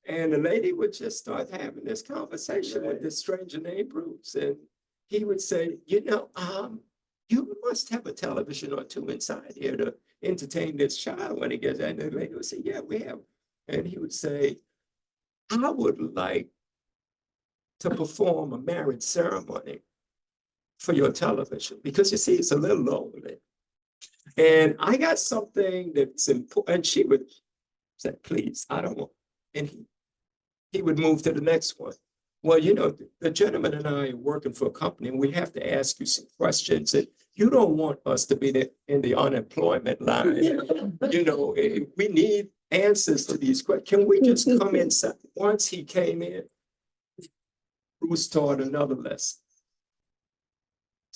S12: And the lady would just start having this conversation with this stranger named Bruce. And he would say, "You must have a television or 2 inside here to entertain this child when he gets there." And the lady would say, "Yeah, we have." And he would say, "I would like to perform a marriage ceremony for your television because you see, it's a little lonely. And I got something that's important." And she would say, "Please, I don't want." And he would move to the next one. "Well, the gentleman and I are working for a company and we have to ask you some questions. And you don't want us to be in the unemployment line. We need answers to these questions. Can we just come inside?" Once he came in, Bruce taught another lesson.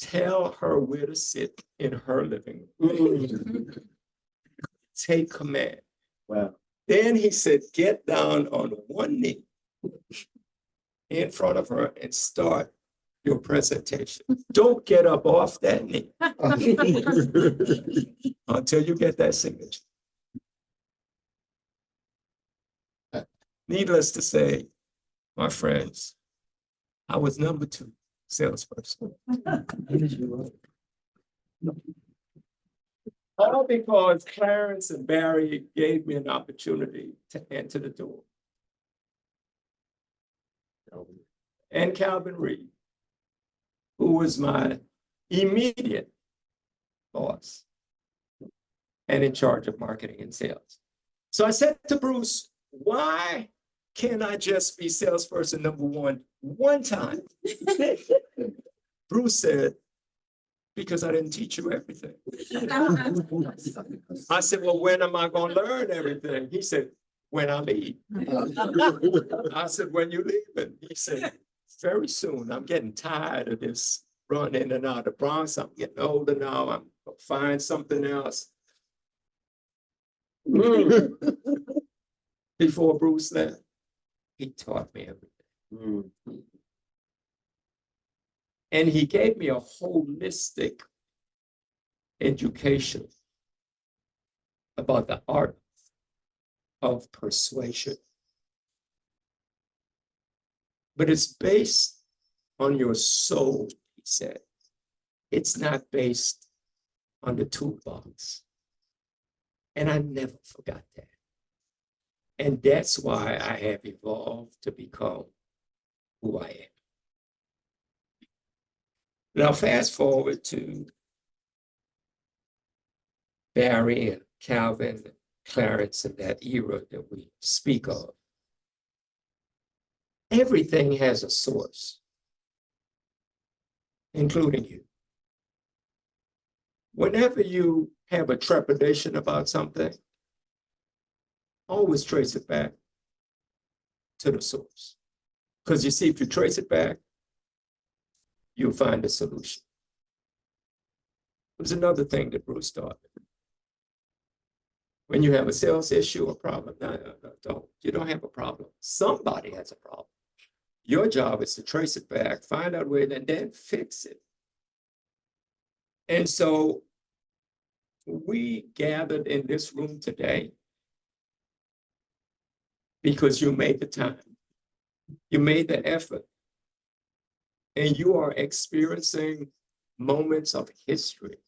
S12: tell her where to sit in her living room. Take command.
S4: Wow.
S12: Then he said, get down on one knee in front of her and start your presentation. Don't get up off that knee until you get that signature. Needless to say, my friends, I was number 2 salesperson. All because Clarence and Barry gave me an opportunity to enter the door. And Calvin Reed, who was my immediate boss and in charge of marketing and sales. So I said to Bruce, why can't I just be salesperson number 1 one time? Bruce said, because I didn't teach you everything. I said, well, when am I going to learn everything? He said, when I leave. I said, when you leaving? He said, very soon. I'm getting tired of this run in and out of the Bronx. I'm getting older now. I'm going to find something else. Before Bruce left, he taught me everything. And he gave me a holistic education about the art of persuasion. But it's based on your soul, he said. It's not based on the toolbox. And I never forgot that. And that's why I have evolved to become who I am. Now, fast forward to Barry and Calvin, Clarence, and that era that we speak of. Everything has a source, including you. Whenever you have a trepidation about something, always trace it back to the source. Because you see, if you trace it back, you'll find a solution. There's another thing that Bruce taught me. When you have a sales issue or problem, no, you don't have a problem. Somebody has a problem. Your job is to trace it back, find out where, and then fix it. And so we gathered in this room today because you made the time, you made the effort, and you are experiencing moments of history,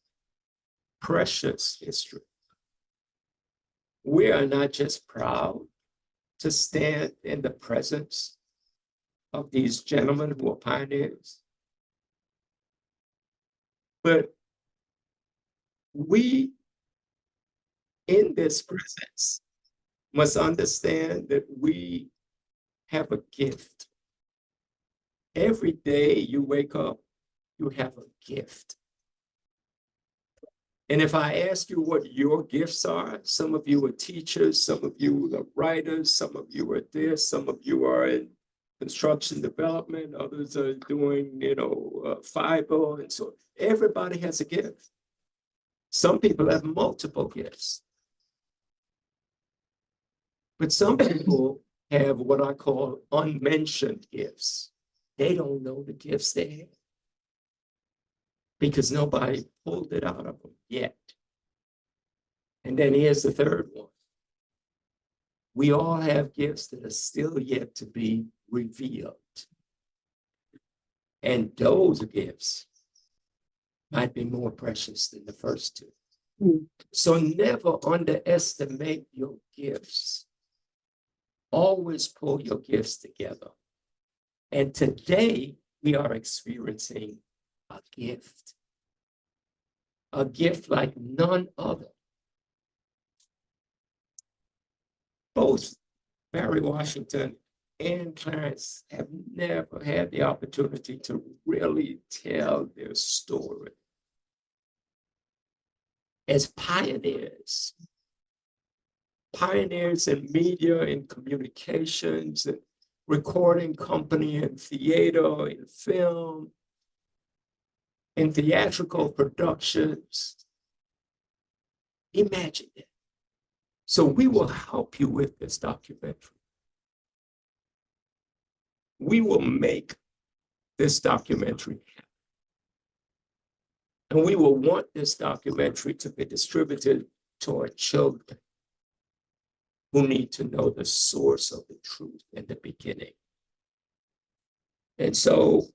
S12: precious history. We are not just proud to stand in the presence of these gentlemen who are pioneers, but we, in this presence, must understand that we have a gift. Every day you wake up, you have a gift. And if I ask you what your gifts are, some of you are teachers, some of you are writers, some of you are this, some of you are in construction development, others are doing, fiber, and so everybody has a gift. Some people have multiple gifts. But some people have what I call unmentioned gifts. They don't know the gifts they have because nobody pulled it out of them yet. And then here's the third one. We all have gifts that are still yet to be revealed. And those gifts might be more precious than the first two. So never underestimate your gifts. Always pull your gifts together. And today we are experiencing a gift like none other. Both Barry Washington and Clarence have never had the opportunity to really tell their story as pioneers. Pioneers in media, in communications, and recording company, in theater, in film. in theatrical productions. Imagine it. So we will help you with this documentary. We will make this documentary happen. And we will want this documentary to be distributed to our children who need to know the source of the truth in the beginning. And so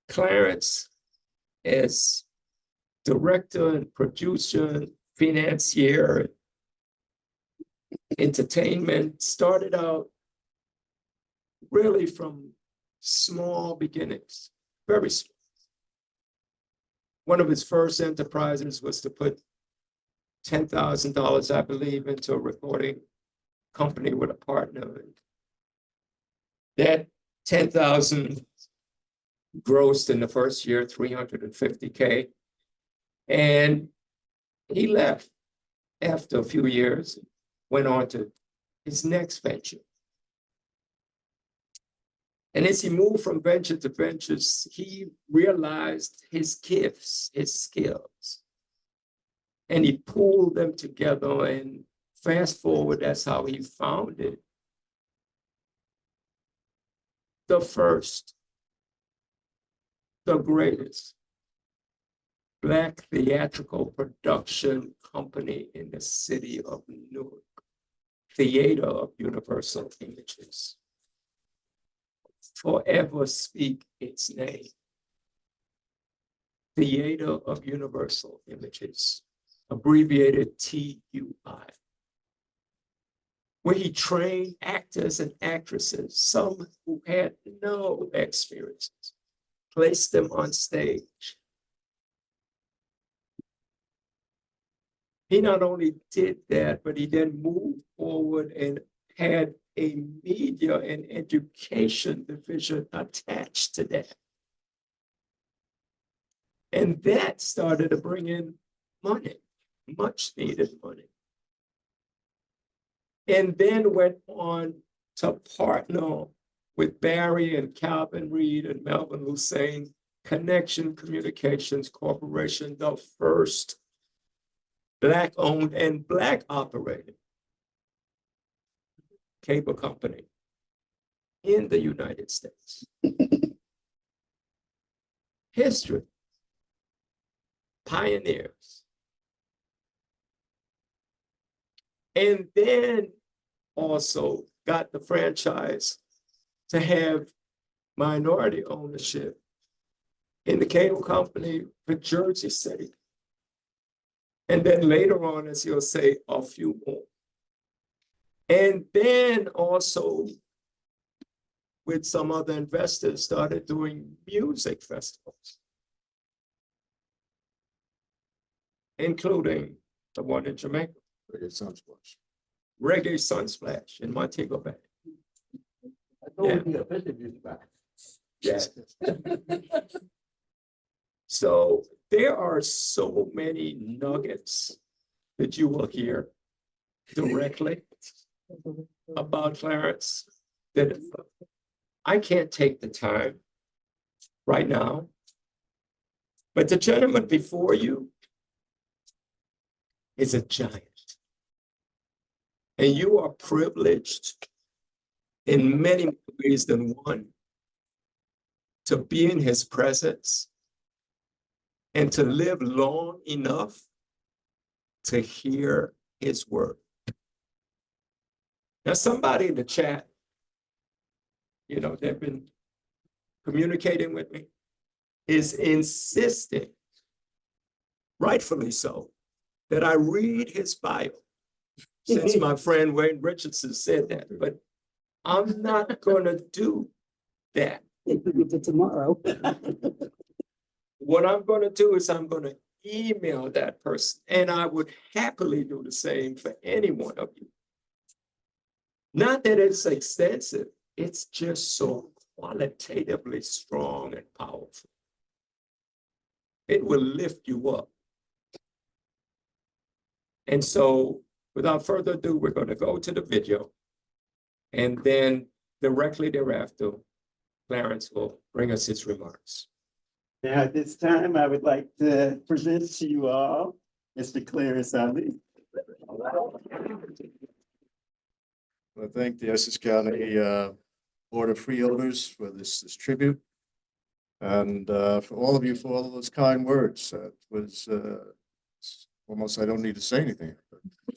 S12: Clarence, as director and producer, financier, entertainment, started out really from small beginnings, very small. One of his first enterprises was to put $10,000, I believe, into a recording company with a partner. That 10,000 grossed in the first year, 350K. And he left after a few years, went on to his next venture. And as he moved from venture to ventures, he realized his gifts, his skills, and he pulled them together. And fast forward, that's how he founded the first, the greatest Black theatrical production company in the city of Newark, Theater of Universal Images. Forever speak its name. Theater of Universal Images, abbreviated TUI, where he trained actors and actresses, some who had no experiences, placed them on stage. He not only did that, but he then moved forward and had a media and education division attached to that. And that started to bring in money, much needed money. And then went on to partner with Barry and Calvin Reed and Melvin Hussein, Connection Communications Corporation, the first Black-owned and Black-operated cable company in the United States. History, pioneers. And then also got the franchise to have minority ownership in the cable company for Jersey City. And then later on, as he'll say, a few more. And then also with some other investors started doing music festivals, including the one in Jamaica, Reggae Sunsplash. Reggae Sunsplash in Montego Bay. Yeah. So there are so many nuggets that you will hear directly about Clarence that I can't take the time right now. But the gentleman before you is a giant. And you are privileged in many more ways than one to be in his presence and to live long enough to hear his word. Now, somebody in the chat, you know, they've been communicating with me, is insisting, rightfully so, that I read his bio, since my friend Wayne Richardson said that, but I'm not gonna do that.
S17: Tomorrow.
S12: What I'm gonna do is I'm gonna email that person, and I would happily do the same for any one of you. Not that it's extensive, it's just so qualitatively strong and powerful. It will lift you up. And so, without further ado, we're going to go to the video. And then directly thereafter, Clarence will bring us his remarks.
S4: Now, at this time, I would like to present to you all Mr. Clarence Ali.
S17: I thank the Essex County Board of Freeholders for this tribute. And for all of you for all of those kind words. It was almost, I don't need to say anything.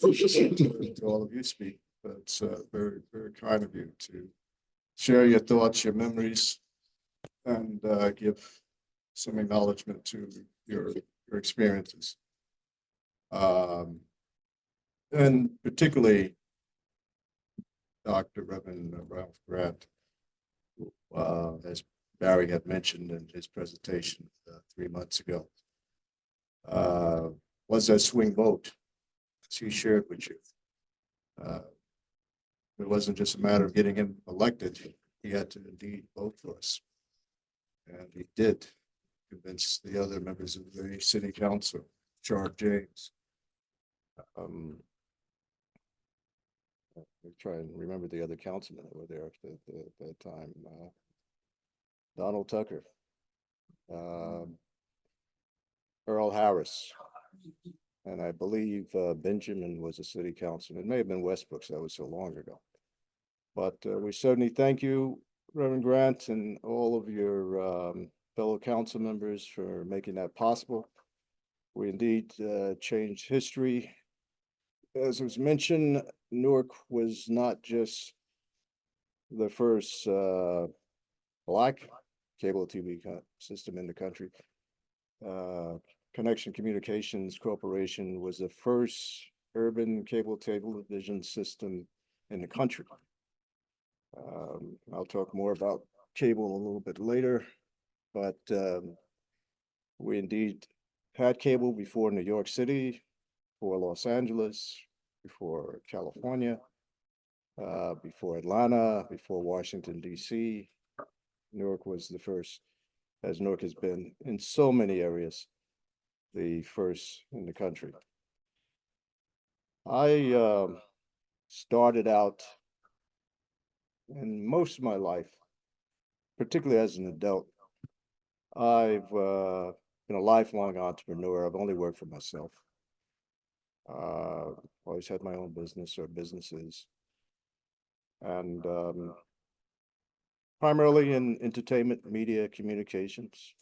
S17: To all of you speak, but it's very, very kind of you to share your thoughts, your memories, and give some acknowledgement to your experiences. And particularly Dr. Reverend Ralph Grant, as Barry had mentioned in his presentation 3 months ago, was that swing vote, as he shared with you. It wasn't just a matter of getting him elected. He had to indeed vote for us. And he did convince the other members of the city council, Charles James. We try and remember the other councilmen that were there at that time. Donald Tucker, Earl Harris, and I believe Benjamin was a city councilman. It may have been Westbrook, that was so long ago. But we certainly thank you, Reverend Grant, and all of your fellow council members for making that possible. We indeed changed history. As was mentioned, Newark was not just the first Black cable TV system in the country. Connection Communications Corporation was the first urban cable television system in the country. I'll talk more about cable a little bit later, but we indeed had cable before New York City, before Los Angeles, before California, before Atlanta, before Washington, D.C. Newark was the first, as Newark has been in so many areas, the first in the country. I started out in most of my life, particularly as an adult. I've been a lifelong entrepreneur. I've only worked for myself. Always had my own business or businesses. And primarily in entertainment, media, communications,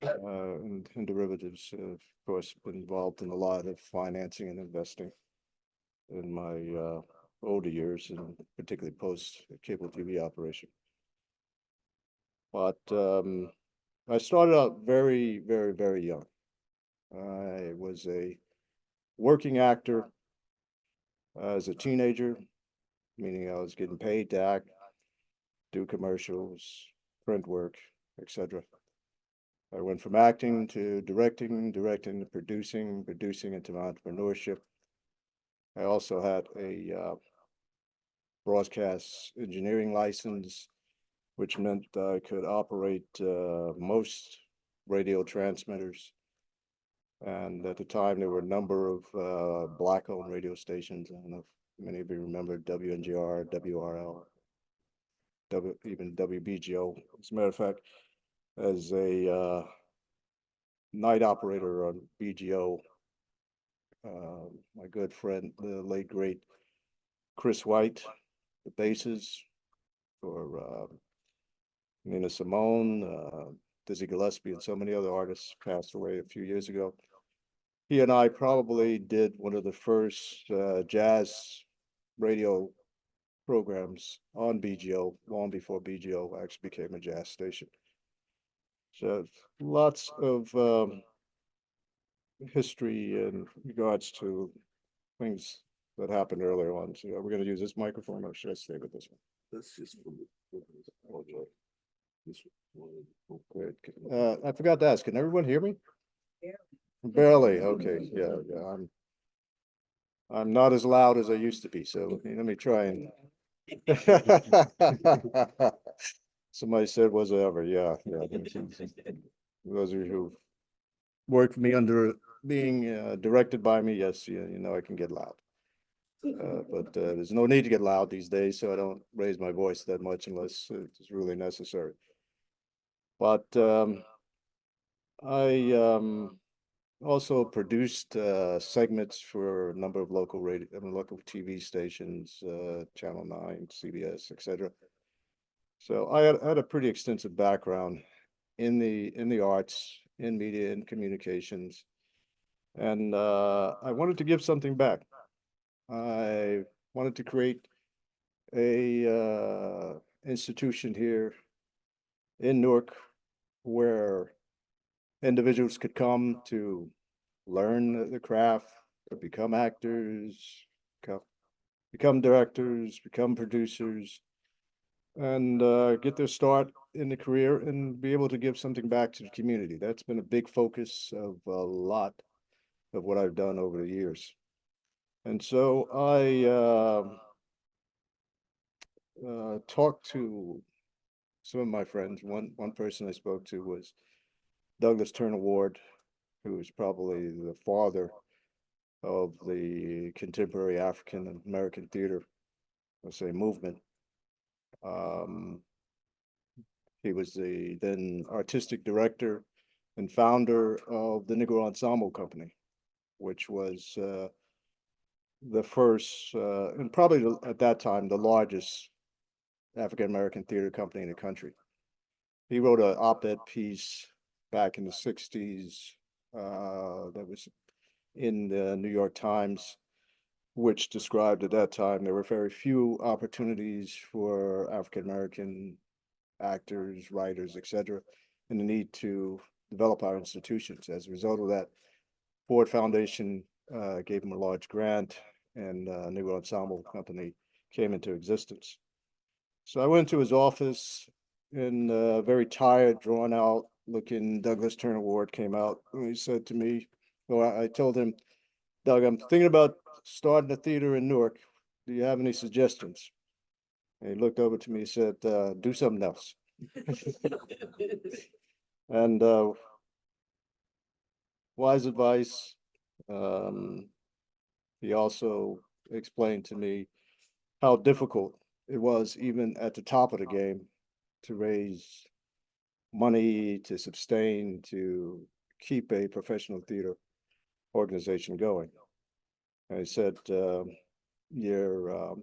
S17: and derivatives. Of course, been involved in a lot of financing and investing in my older years, and particularly post cable TV operation. But I started out very, very, very young. I was a working actor as a teenager, meaning I was getting paid to act, do commercials, print work, etc. I went from acting to directing to producing into entrepreneurship. I also had a broadcast engineering license, which meant I could operate most radio transmitters. And at the time, there were a number of Black-owned radio stations. I don't know if many of you remember WNGR, WRL, even WBGO. As a matter of fact, as a night operator on BGO, my good friend, the late great Chris White, the basses for Nina Simone, Dizzy Gillespie, and so many other artists passed away a few years ago. He and I probably did one of the first jazz radio programs on BGO, long before BGO actually became a jazz station. So lots of history in regards to things that happened earlier on. So we're going to use this microphone, or should I stay with this one? That's just okay. Great. I forgot to ask, can everyone hear me? Barely. Okay. Yeah. I'm not as loud as I used to be. So let me try and. Somebody said was ever. Yeah. Those of you who worked for me under being directed by me, yes, you know I can get loud. But there's no need to get loud these days, so I don't raise my voice that much unless it's really necessary. But I also produced segments for a number of local local TV stations, Channel 9, CBS, etc. So I had a pretty extensive background in the arts, in media and communications, and I wanted to give something back. I wanted to create a institution here in Newark where individuals could come to learn the craft, or become actors, become directors, become producers, and get their start in the career and be able to give something back to the community. That's been a big focus of a lot of what I've done over the years. And so I talked to some of my friends. One person I spoke to was Douglas Turner Ward, who is probably the father of the contemporary African American theater, let's say, movement. He was the then artistic director and founder of the Negro Ensemble Company, which was the first and probably at that time the largest African American theater company in the country. He wrote an op-ed piece back in the 60s that was in the New York Times, which described at that time there were very few opportunities for African American actors, writers, etc., and the need to develop our institutions. As a result of that, Ford Foundation gave him a large grant, and Negro Ensemble Company came into existence. So I went to his office, and very tired, drawn out looking Douglas Turner Ward came out, and he said to me, well, I told him, Doug, I'm thinking about starting a theater in Newark. Do you have any suggestions? And he looked over to me and said, do something else. And wise advice. He also explained to me how difficult it was, even at the top of the game, to raise money, to sustain, to keep a professional theater organization going. And he said, you're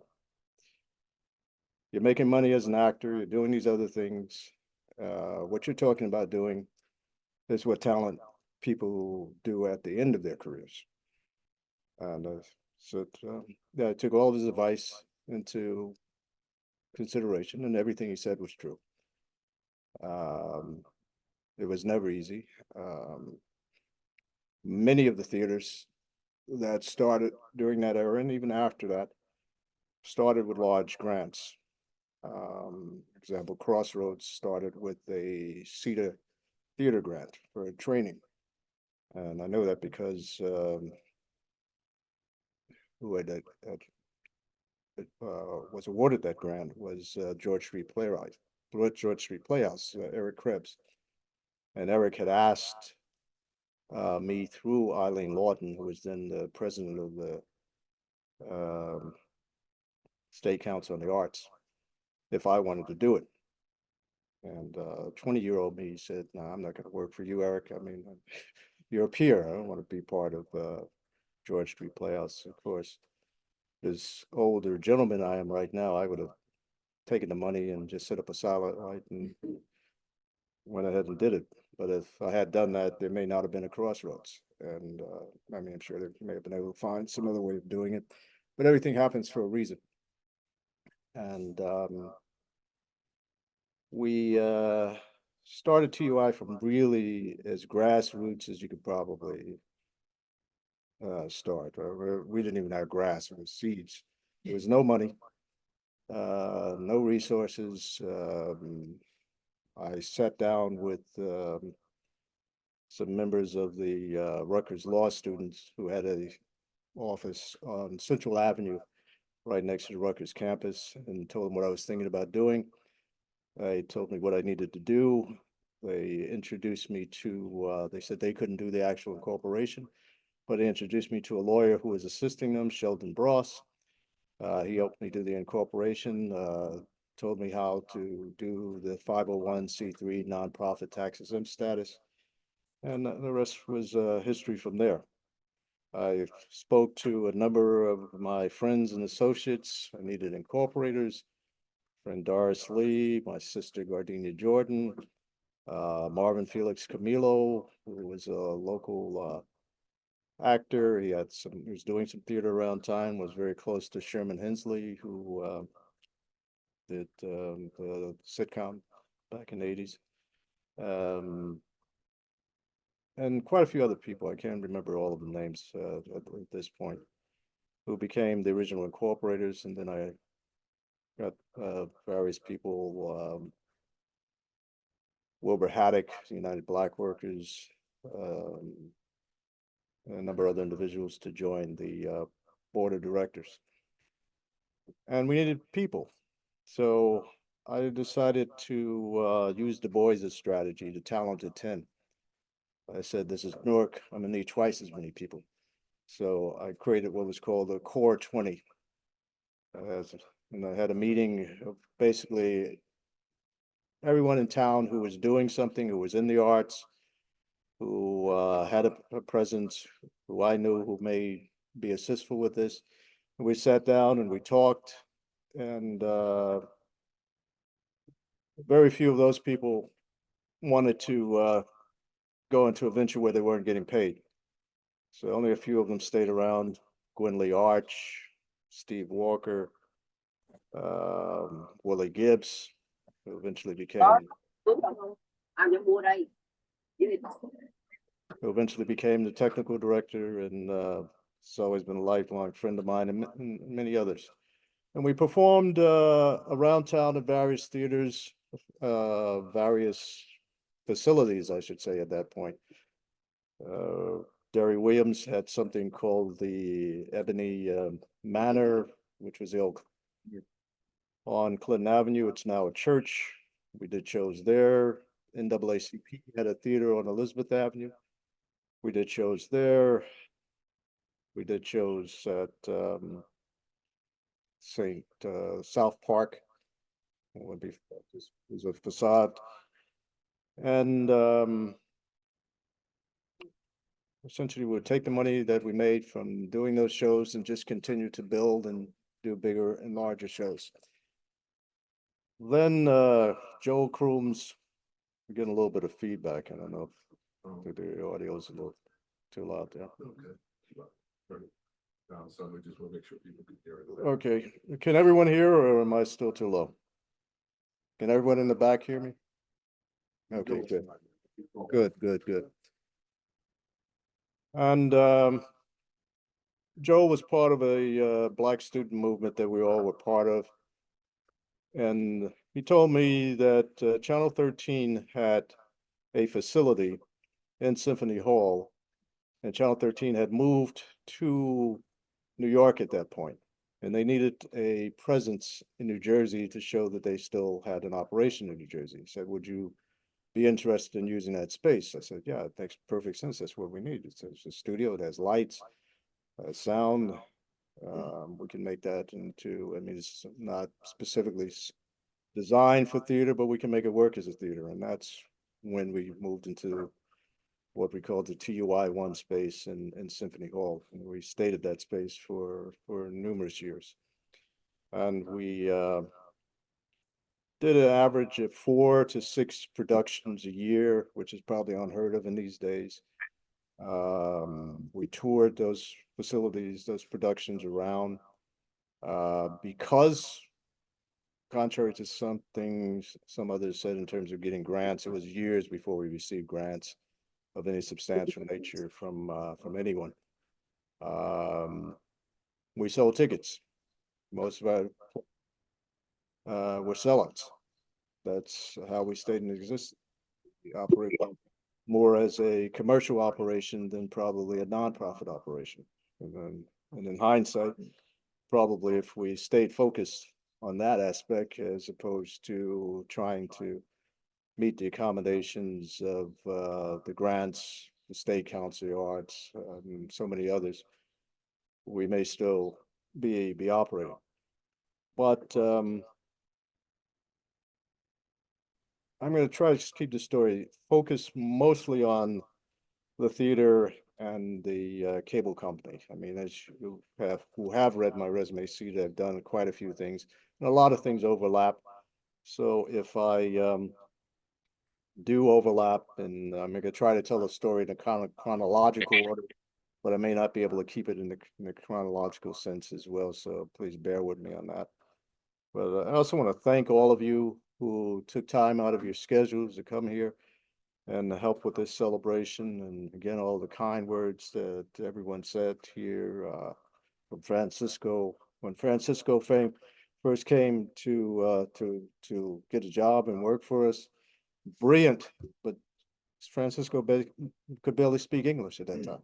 S17: making money as an actor, you're doing these other things. What you're talking about doing is what talent people do at the end of their careers. And so yeah, I took all of his advice into consideration, and everything he said was true. It was never easy. Many of the theaters that started during that era, and even after that, started with large grants. Example, Crossroads started with a CETA theater grant for training. And I know that because who was awarded that grant was George Street Playhouse, Eric Krebs. And Eric had asked me through Eileen Lawton, who was then the president of the State Council on the Arts, if I wanted to do it. And 20-year-old me said, no, I'm not going to work for you, Eric. I mean, you're a peer. I don't want to be part of George Street Playhouse. Of course, as older gentleman I am right now, I would have taken the money and just set up a satellite and went ahead and did it. But if I had done that, there may not have been a Crossroads. And I mean, I'm sure they may have been able to find some other way of doing it, but everything happens for a reason. And we started TUI from really as grassroots as you could probably start. We didn't even have grass, it was seeds. There was no money, no resources. I sat down with some members of the Rutgers law students who had a office on Central Avenue right next to the Rutgers campus, and told them what I was thinking about doing. They told me what I needed to do. They introduced me to, they said they couldn't do the actual incorporation, but they introduced me to a lawyer who was assisting them, Sheldon Bross. He helped me do the incorporation, told me how to do the 501c3 nonprofit tax exempt status. And the rest was history from there. I spoke to a number of my friends and associates. I needed incorporators, friend Doris Lee, my sister Gardenia Jordan, Marvin Felix Camilo, who was a local actor. He was doing some theater around town, was very close to Sherman Hensley, who did the sitcom back in the 80s. And quite a few other people. I can't remember all of the names at this point, who became the original incorporators. And then I got various people, Wilbur Haddock, United Black Workers, and a number of other individuals to join the board of directors. And we needed people. So I decided to use Du Bois's strategy, the talented 10. I said, this is Newark, I'm gonna need twice as many people. So I created what was called the Core 20. And I had a meeting of basically everyone in town who was doing something, who was in the arts, who had a presence, who I knew who may be assistful with this. And we sat down and we talked, and very few of those people wanted to go into a venture where they weren't getting paid. So only a few of them stayed around. Gwynley Arch, Steve Walker, Willie Gibbs, who eventually became the technical director, and has always been a lifelong friend of mine, and many others. And we performed around town at various theaters, various facilities, I should say, at that point. Derry Williams had something called the Ebony Manor, which was the old on Clinton Avenue. It's now a church. We did shows there. NAACP had a theater on Elizabeth Avenue. We did shows there. We did shows at South Park. It would be, this was a facade. And essentially we would take the money that we made from doing those shows and just continue to build and do bigger and larger shows. Then Joel Crooms, we're getting a little bit of feedback. I don't know if the audio is a little too loud there.
S2: Okay. So we just want to make sure people can hear it.
S17: Okay, can everyone hear, or am I still too low? Can everyone in the back hear me? Okay, good. Good. And Joel was part of a Black student movement that we all were part of. And he told me that Channel 13 had a facility in Symphony Hall, and Channel 13 had moved to New York at that point, and they needed a presence in New Jersey to show that they still had an operation in New Jersey. He said, would you be interested in using that space? I said, yeah, it makes perfect sense. That's what we need. It's a studio. It has lights, sound. We can make that into, I mean, it's not specifically designed for theater, but we can make it work as a theater. And that's when we moved into what we called the TUI-1 space in Symphony Hall. And we stayed at that space for numerous years. And we did an average of 4 to 6 productions a year, which is probably unheard of in these days. We toured those facilities, those productions around, because contrary to something some others said in terms of getting grants, it was years before we received grants of any substantial nature from anyone. We sold tickets. Most of our were sellouts. That's how we stayed in existence. We operate more as a commercial operation than probably a nonprofit operation. And in hindsight, probably if we stayed focused on that aspect as opposed to trying to meet the accommodations of the grants, the State Council of Arts, and so many others, we may still be operating. But I'm going to try to keep the story focused mostly on the theater and the cable company. I mean, as you have, who have read my resume, see that I've done quite a few things, and a lot of things overlap. So if I do overlap, and I'm gonna try to tell the story in a kind of chronological order, but I may not be able to keep it in the chronological sense as well, so please bear with me on that. But I also want to thank all of you who took time out of your schedules to come here and help with this celebration. And again, all the kind words that everyone said here from Francisco. When Francisco first came to get a job and work for us, brilliant, but Francisco could barely speak English at that time.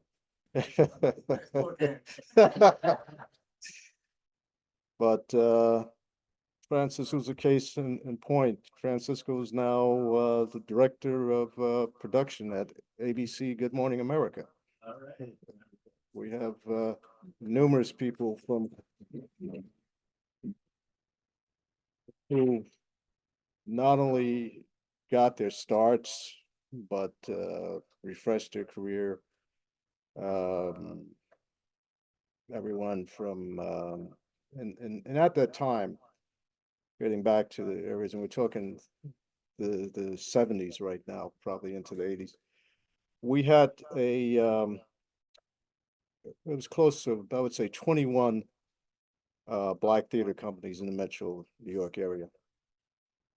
S17: But Francis was a case in point. Francisco is now the director of production at ABC Good Morning America.
S14: All right.
S17: We have numerous people from who not only got their starts, but refreshed their career. Everyone from and at that time, getting back to the areas, and we're talking the 70s right now, probably into the 80s. We had a it was close to, I would say, 21 black theater companies in the metro New York area.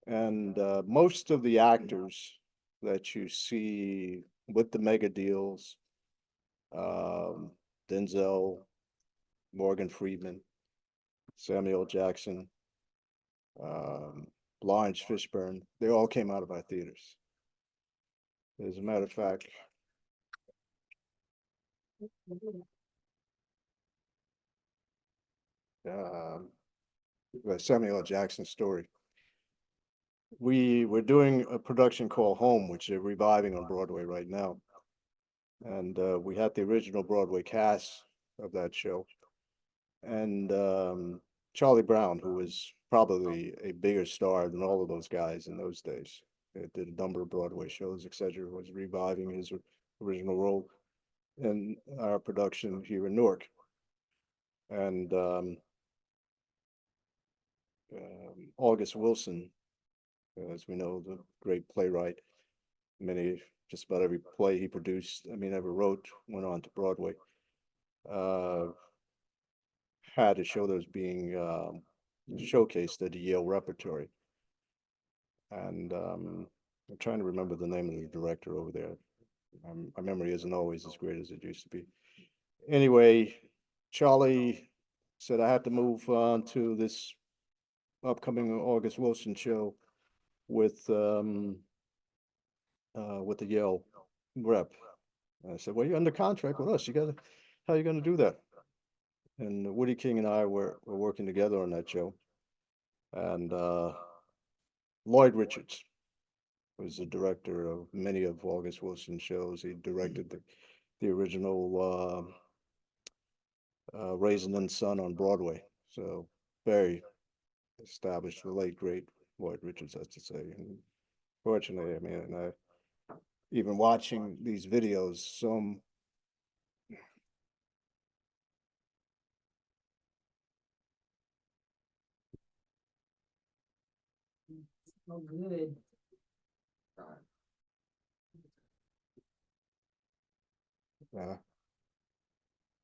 S17: And most of the actors that you see with the mega deals, Denzel, Morgan Freeman, Samuel Jackson, Lawrence Fishburne, they all came out of our theaters. As a matter of fact, the Samuel Jackson story. We were doing a production called Home, which they're reviving on Broadway right now. And we had the original Broadway cast of that show. And Charlie Brown, who was probably a bigger star than all of those guys in those days, it did a number of Broadway shows, etc., was reviving his original role in our production here in Newark. And August Wilson, as we know, the great playwright, just about every play he produced, ever wrote, went on to Broadway. Had a show that was being showcased at the Yale Repertory. And I'm trying to remember the name of the director over there. My memory isn't always as great as it used to be. Anyway, Charlie said I had to move on to this upcoming August Wilson show with the Yale rep. And I said, well, you're under contract with us. How are you going to do that? And Woody King and I were working together on that show. And Lloyd Richards was the director of many of August Wilson's shows. He directed the original Raisin and Son on Broadway. So very established, the late, great Lloyd Richards, has to say. And fortunately, even watching these videos, some
S3: Oh, good.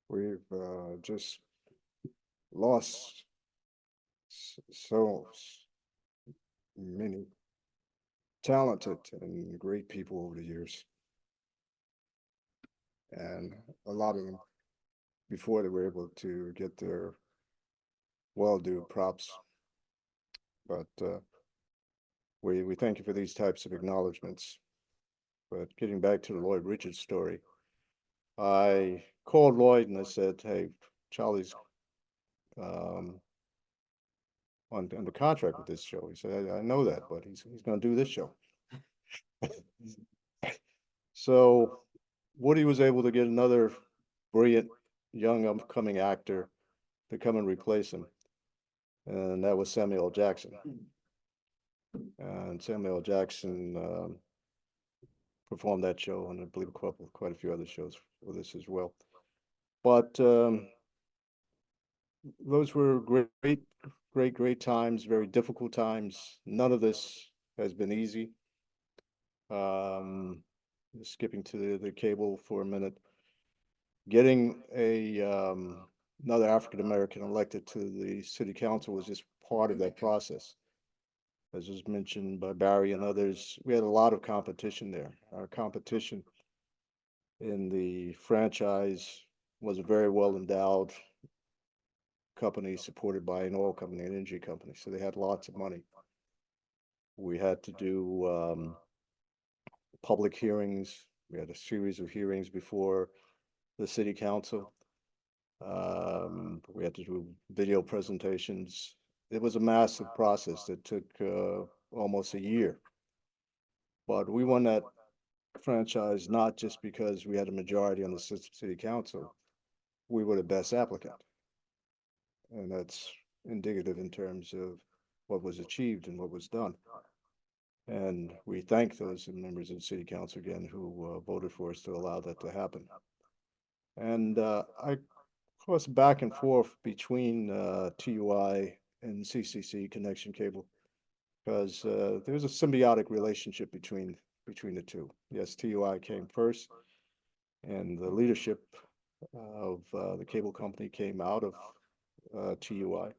S17: we've just lost so many talented and great people over the years. And a lot of them, before they were able to get their well-due props. But we thank you for these types of acknowledgements. But getting back to the Lloyd Richards story, I called Lloyd and I said, hey, Charlie's on the contract with this show. He said, I know that, but he's going to do this show. So Woody was able to get another brilliant young upcoming actor to come and replace him. And that was Samuel Jackson. And Samuel Jackson performed that show, and I believe quite a few other shows for this as well. But those were great times, very difficult times. None of this has been easy. Skipping to the cable for a minute, getting another African American elected to the city council was just part of that process. As was mentioned by Barry and others, we had a lot of competition there. Our competition in the franchise was a very well endowed company supported by an oil company, an energy company. So they had lots of money. We had to do public hearings. We had a series of hearings before the city council. We had to do video presentations. It was a massive process that took almost a year. But we won that franchise not just because we had a majority on the city council. We were the best applicant. And that's indicative in terms of what was achieved and what was done. And we thank those members of the city council again who voted for us to allow that to happen. And I cross back and forth between TUI and CCC Connection Cable because there's a symbiotic relationship between the two. Yes, TUI came first, and the leadership of the cable company came out of TUI.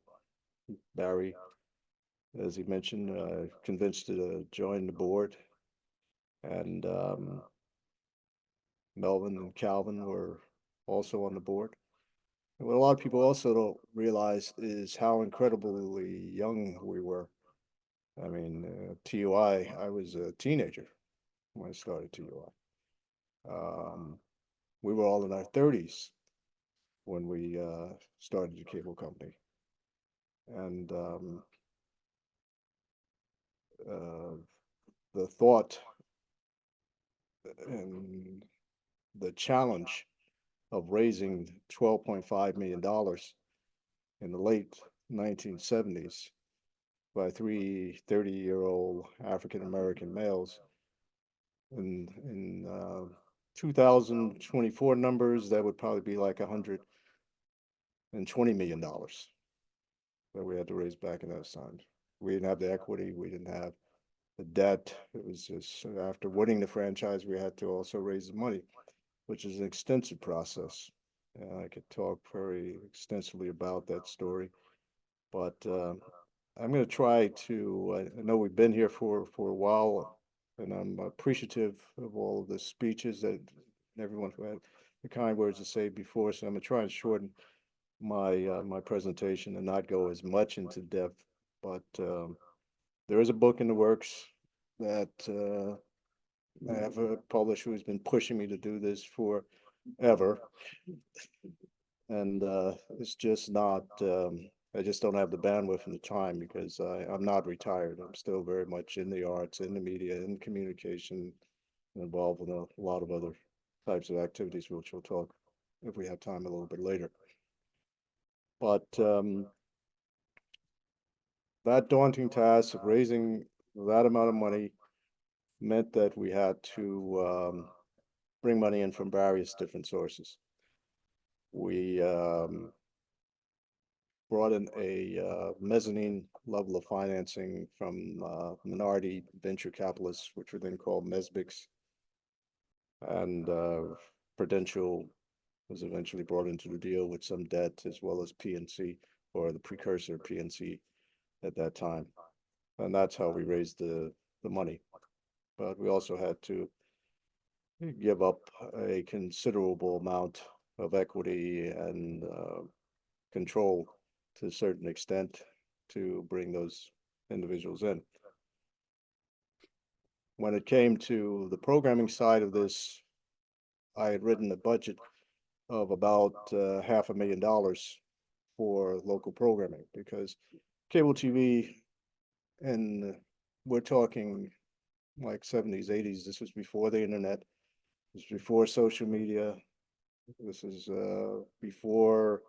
S17: Barry, as he mentioned, convinced to join the board, and Melvin and Calvin were also on the board. And what a lot of people also don't realize is how incredibly young we were. I mean, TUI, I was a teenager when I started TUI. We were all in our 30s when we started the cable company. And the thought and the challenge of raising $12.5 million in the late 1970s by three 30-year-old African-American males. In 2024 numbers, that would probably be like $120 million that we had to raise back in those times. We didn't have the equity, we didn't have the debt. It was just after winning the franchise, we had to also raise the money, which is an extensive process. And I could talk very extensively about that story, but I'm going to try to, I know we've been here for a while, and I'm appreciative of all of the speeches that everyone who had the kind words to say before, so I'm going to try and shorten my presentation and not go as much into depth, but there is a book in the works that I have a publisher who's been pushing me to do this forever. And it's just not, I just don't have the bandwidth and the time because I'm not retired. I'm still very much in the arts, in the media, in communication, involved in a lot of other types of activities, which we'll talk if we have time a little bit later. But that daunting task of raising that amount of money meant that we had to bring money in from various different sources. We brought in a mezzanine level of financing from minority venture capitalists, which were then called MESBICs. And Prudential was eventually brought into the deal with some debt, as well as PNC, or the precursor PNC at that time. And that's how we raised the money. But we also had to give up a considerable amount of equity and control to a certain extent to bring those individuals in. When it came to the programming side of this, I had written a budget of about $500,000 for local programming, because cable TV, and we're talking like 70s, 80s, this was before the internet, this was before social media, this is before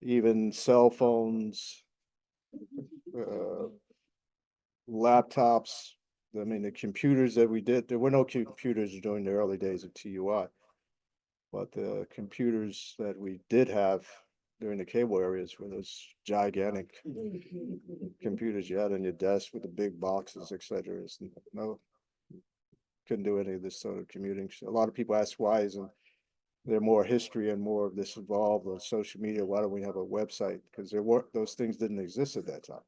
S17: even cell phones, laptops, I mean, the computers that we did, there were no computers during the early days of TUI. But the computers that we did have during the cable areas were those gigantic computers you had on your desk with the big boxes, et cetera. No, couldn't do any of this sort of commuting. So a lot of people ask why isn't there more history and more of this involved on social media? Why don't we have a website? Because those things didn't exist at that time.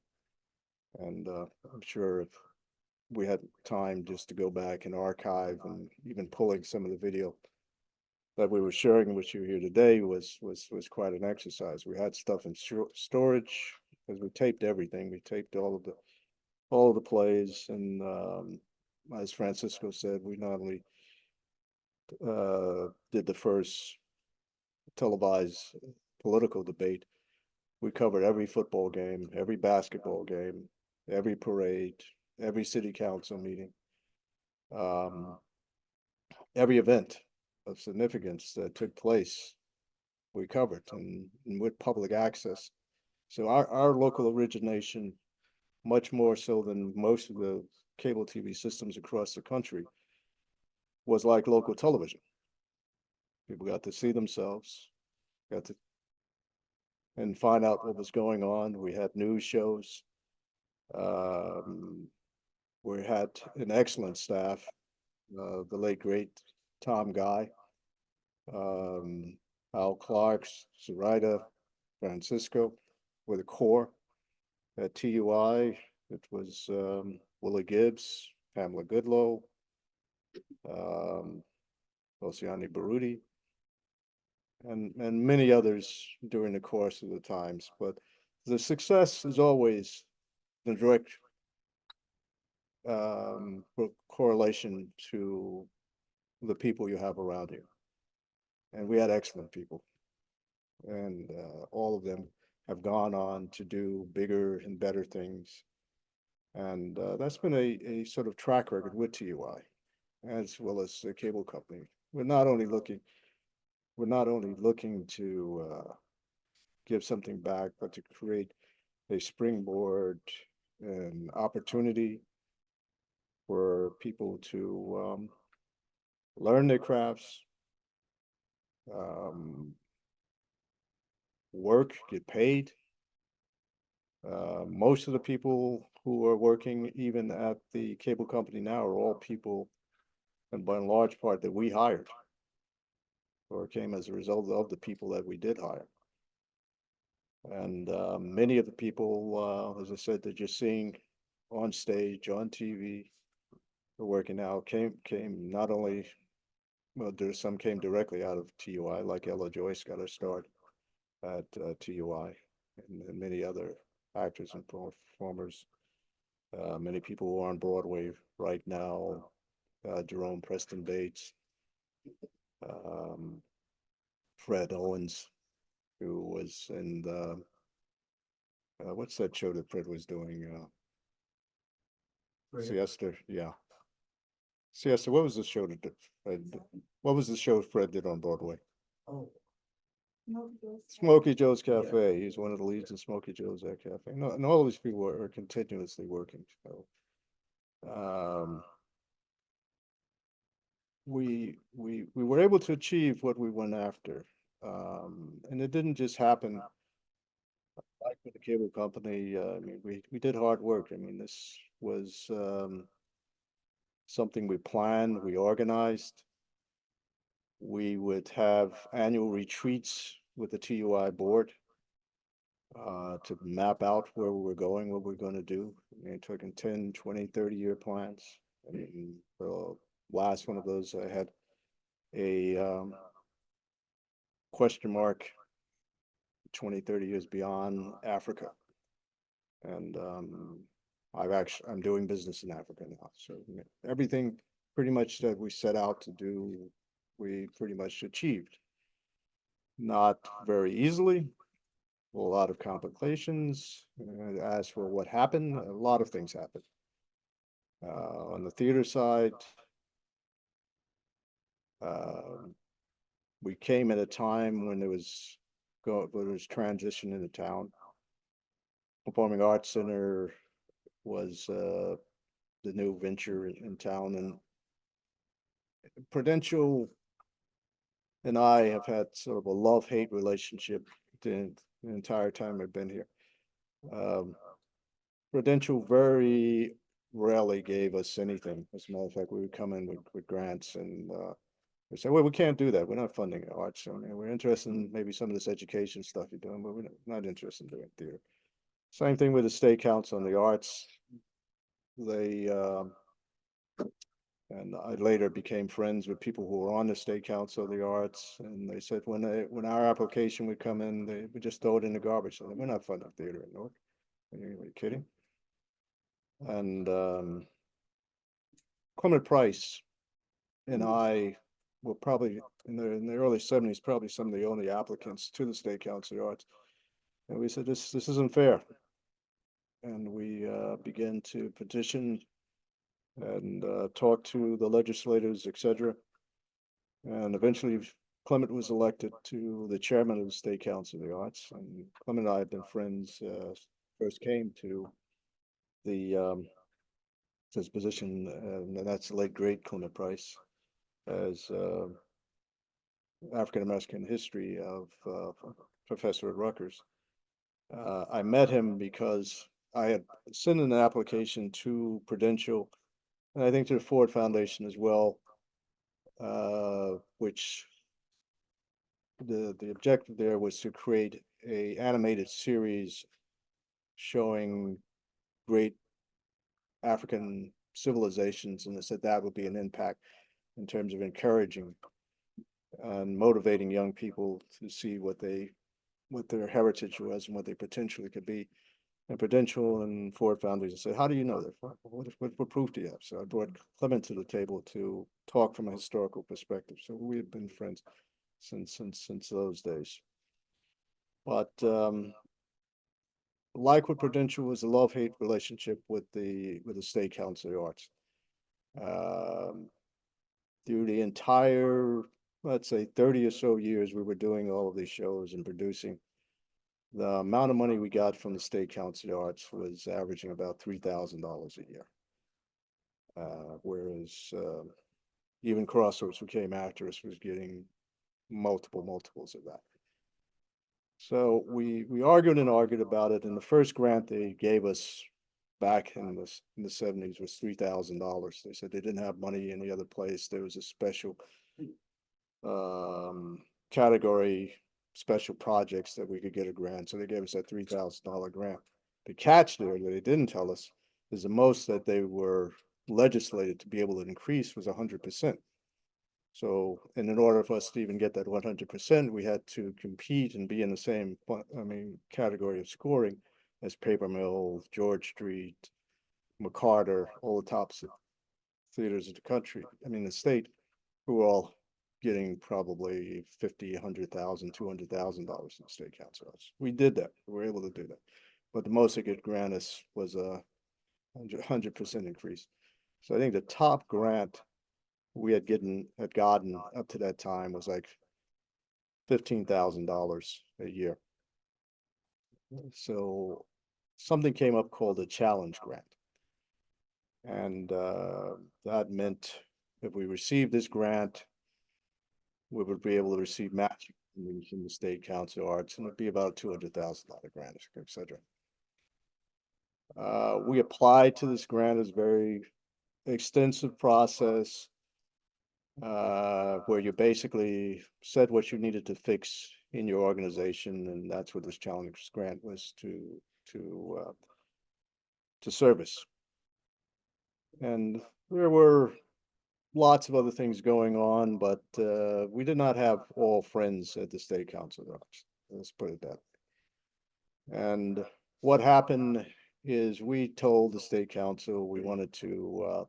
S17: And I'm sure if we had time just to go back and archive and even pulling some of the video that we were sharing with you here today was quite an exercise. We had stuff in storage because we taped everything. We taped all of the plays, and as Francisco said, we not only did the first televised political debate, we covered every football game, every basketball game, every parade, every city council meeting, every event of significance that took place, we covered, and with public access. So our local origination, much more so than most of the cable TV systems across the country, was like local television. People got to see themselves, got to and find out what was going on. We had news shows. We had an excellent staff, the late great Tom Guy, Al Clark, Zoraida, Francisco, with a core. At TUI, it was Willie Gibbs, Pamela Goodlow, Oceani Baruti, and many others during the course of the times. But the success is always the direct correlation to the people you have around you. And we had excellent people. And all of them have gone on to do bigger and better things. And that's been a sort of track record with TUI, as well as the cable company. We're not only looking to give something back, but to create a springboard and opportunity for people to learn their crafts, work, get paid. Most of the people who are working even at the cable company now are all people, and by and large part, that we hired or came as a result of the people that we did hire. And many of the people, as I said, that you're seeing on stage, on TV, are working now came not only, well, there's some came directly out of TUI, like Ella Joyce got her start at TUI, and many other actors and performers. Many people who are on Broadway right now, Jerome Preston Bates, Fred Owens, who was in the, what's that show that Fred was doing? Siesta, yeah. Siesta, what was the show that what was the show Fred did on Broadway?
S1: Oh.
S17: Smokey Joe's Cafe. He's one of the leads in Smokey Joe's Cafe. No, and all these people are continuously working. So, we were able to achieve what we went after, and it didn't just happen. Like with the cable company, I mean, we did hard work. I mean, this was something we planned, we organized. We would have annual retreats with the TUI board to map out where we were going, what we were going to do. I mean, talking 10, 20, 30-year plans. I mean, the last one of those, I had a question mark 20, 30 years beyond Africa. And I'm doing business in Africa now. So everything pretty much that we set out to do, we pretty much achieved. Not very easily, a lot of complications. As for what happened, a lot of things happened. On the theater side, we came at a time when there was transition in the town. Performing Arts Center was the new venture in town, and Prudential and I have had sort of a love-hate relationship the entire time I've been here. Prudential very rarely gave us anything. As a matter of fact, we would come in with grants and we say, well, we can't do that. We're not funding arts. I mean, we're interested in maybe some of this education stuff you're doing, but we're not interested in doing theater. Same thing with the State Council on the Arts. They and I later became friends with people who were on the State Council of the Arts, and they said when our application would come in, they would just throw it in the garbage. So we're not funding theater in Newark. Are you kidding? And Clement Price and I were probably in the early 70s, probably some of the only applicants to the State Council of the Arts. And we said, this isn't fair. And we began to petition and talk to the legislators, etc. And eventually Clement was elected to the chairman of the State Council of the Arts. And Clement and I have been friends, first came to the his position, and that's the late great Clement Price, as African American history of professor at Rutgers. I met him because I had sent an application to Prudential, and I think to the Ford Foundation as well, which the objective there was to create a animated series showing great African civilizations, and they said that would be an impact in terms of encouraging and motivating young people to see what their heritage was and what they potentially could be. And Prudential and Ford Foundation said, how do you know that? What proof do you have? So I brought Clement to the table to talk from a historical perspective. So we have been friends since those days. But like with Prudential was a love-hate relationship with the State Council of the Arts. Through the entire, let's say 30 or so years we were doing all of these shows and producing, the amount of money we got from the State Council of the Arts was averaging about $3,000 a year. Whereas even Crossroads, who came after us, was getting multiples of that. So we argued and argued about it, and the first grant they gave us back in the 70s was $3,000. They said they didn't have money any other place. There was a special category, special projects that we could get a grant. So they gave us that $3,000 grant. The catch there that they didn't tell us is the most that they were legislated to be able to increase was 100%. So, and in order for us to even get that 100%, we had to compete and be in the same, category of scoring as Paper Mill, George Street, McCarter, all the top theaters of the country. The state, who were all getting probably $50,000, $100,000, $200,000 in the State Council. We did that. We were able to do that. But the most they could grant us was a 100% increase. So I think the top grant we had gotten up to that time was like $15,000 a year. So something came up called a challenge grant. And that meant if we received this grant, we would be able to receive matching from the State Council of Arts, and it'd be about a $200,000 grant, etc. We applied to this grant. As a very extensive process where you basically said what you needed to fix in your organization, and that's what this challenge grant was to service. And there were lots of other things going on, but we did not have all friends at the State Council of Arts. Let's put it that way. And what happened is we told the State Council we wanted to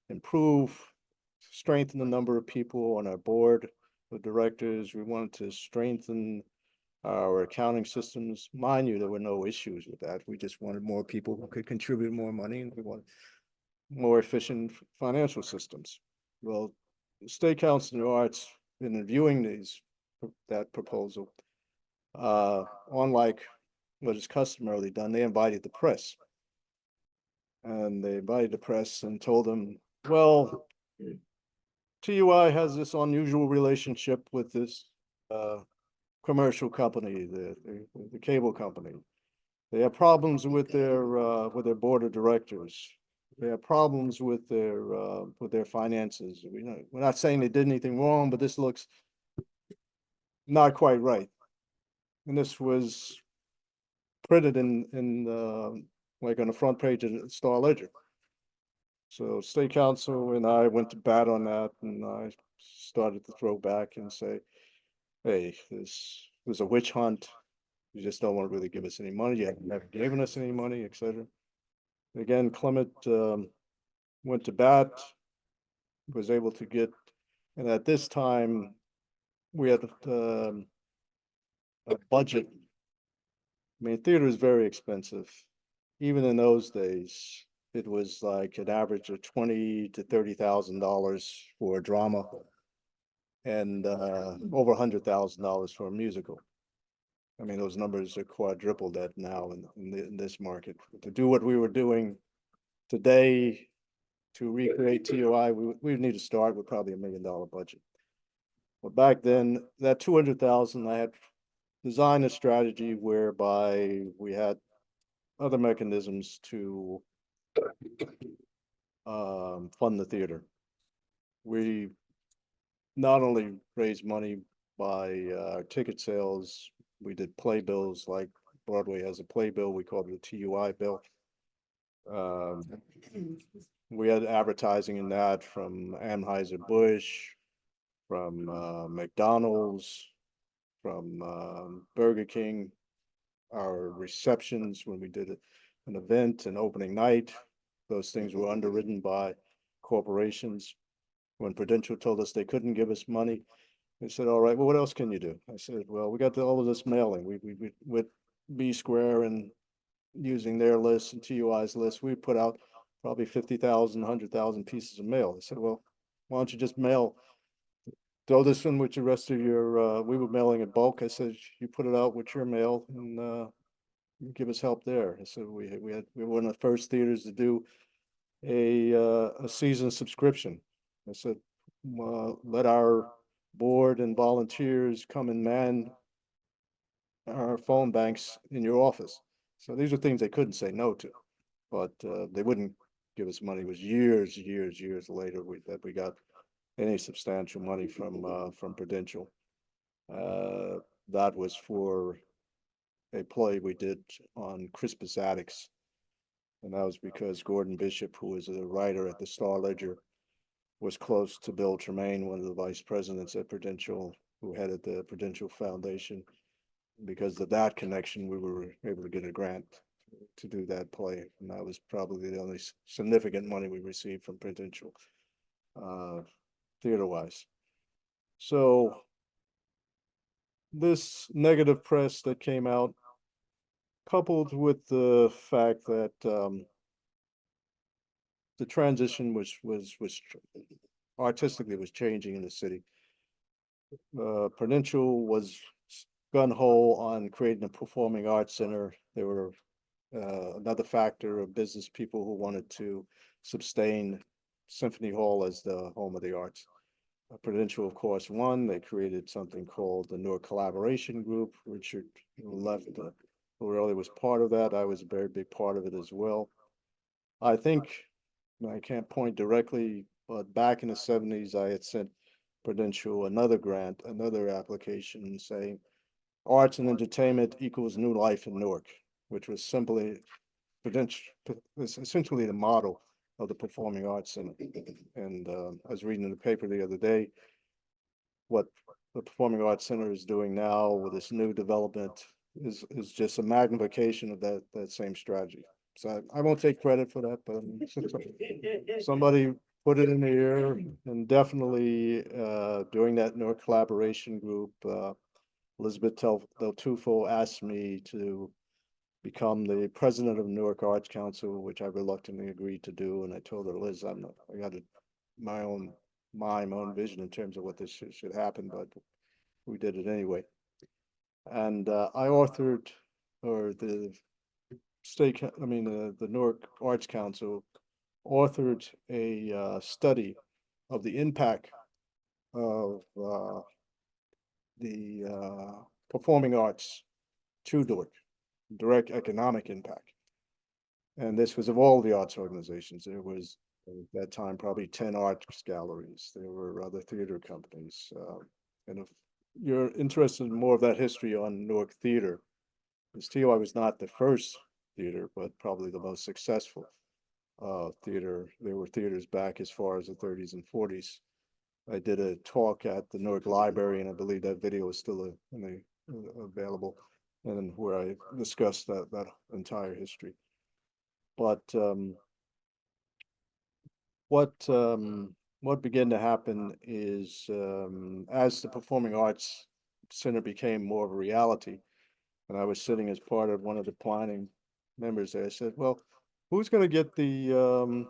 S17: improve, strengthen the number of people on our board of directors. We wanted to strengthen our accounting systems. Mind you, there were no issues with that. We just wanted more people who could contribute more money, and we wanted more efficient financial systems. Well, the State Council of the Arts, in reviewing that proposal, unlike what is customarily done, they invited the press. And they invited the press and told them, well, TUI has this unusual relationship with this commercial company, the cable company. They have problems with their board of directors. They have problems with their finances. We're not saying they did anything wrong, but this looks not quite right. And this was printed in like on the front page of the Star Ledger. So State Council and I went to bat on that, and I started to throw back and say, hey, this was a witch hunt. You just don't want to really give us any money. You haven't never given us any money, etc. Again, Clement went to bat, was able to get, and at this time, we had a budget. I mean, theater is very expensive. Even in those days, it was like an average of $20,000 to $30,000 for a drama, and over $100,000 for a musical. I mean, those numbers are quadrupled that now in this market. To do what we were doing today, to recreate TUI, we would need to start with probably $1 million budget. But back then, that 200,000, I had designed a strategy whereby we had other mechanisms to fund the theater. We not only raised money by ticket sales, we did playbills, like Broadway has a playbill, we called it a TUI bill. We had advertising in that from Anheuser-Busch, from McDonald's, from Burger King. Our receptions, when we did an event, an opening night, those things were underwritten by corporations. When Prudential told us they couldn't give us money, they said, all right, well, what else can you do? I said, well, we got all of this mailing. We with B Square and using their list and TUI's list, we put out probably 50,000, 100,000 pieces of mail. I said, well, why don't you just throw this in with the rest of your, we were mailing in bulk. I said, you put it out with your mail and give us help there. I said, we were one of the first theaters to do a season subscription. I said, let our board and volunteers come and man our phone banks in your office. So these are things they couldn't say no to, but they wouldn't give us money. It was years later that we got any substantial money from Prudential. That was for a play we did on Crispus Attucks. And that was because Gordon Bishop, who was a writer at the Star Ledger, was close to Bill Tremaine, one of the vice presidents at Prudential, who headed the Prudential Foundation. Because of that connection, we were able to get a grant to do that play. And that was probably the only significant money we received from Prudential, theater-wise. So this negative press that came out, coupled with the fact that the transition was artistically was changing in the city. Prudential was gun-ho on creating a performing arts center. There were another factor of business people who wanted to sustain Symphony Hall as the home of the arts. Prudential, of course, won. They created something called the Newark Collaboration Group. Richard, who left, who really was part of that. I was a very big part of it as well. I think, I can't point directly, but back in the 70s, I had sent Prudential another grant, another application saying arts and entertainment equals new life in Newark, which was simply Prudential, essentially the model of the Performing Arts Center. And I was reading in the paper the other day what the Performing Arts Center is doing now with this new development is just a magnification of that same strategy. So I won't take credit for that, but somebody put it in the air, and definitely during that Newark Collaboration Group, Elizabeth Del Tufo asked me to become the president of Newark Arts Council, which I reluctantly agreed to do. And I told her, Liz, I got my own vision in terms of what this should happen, but we did it anyway. And I authored, or the the Newark Arts Council authored a study of the impact of the performing arts to Newark, direct economic impact. And this was of all the arts organizations. There was, at that time, probably 10 arts galleries. There were other theater companies. And if you're interested in more of that history on Newark theater, because TOI was not the first theater, but probably the most successful theater. There were theaters back as far as the 30s and 40s. I did a talk at the Newark Library, and I believe that video is still available, and where I discussed that entire history. But what began to happen is as the Performing Arts Center became more of a reality, and I was sitting as part of one of the planning members there, I said, well, who's going to get the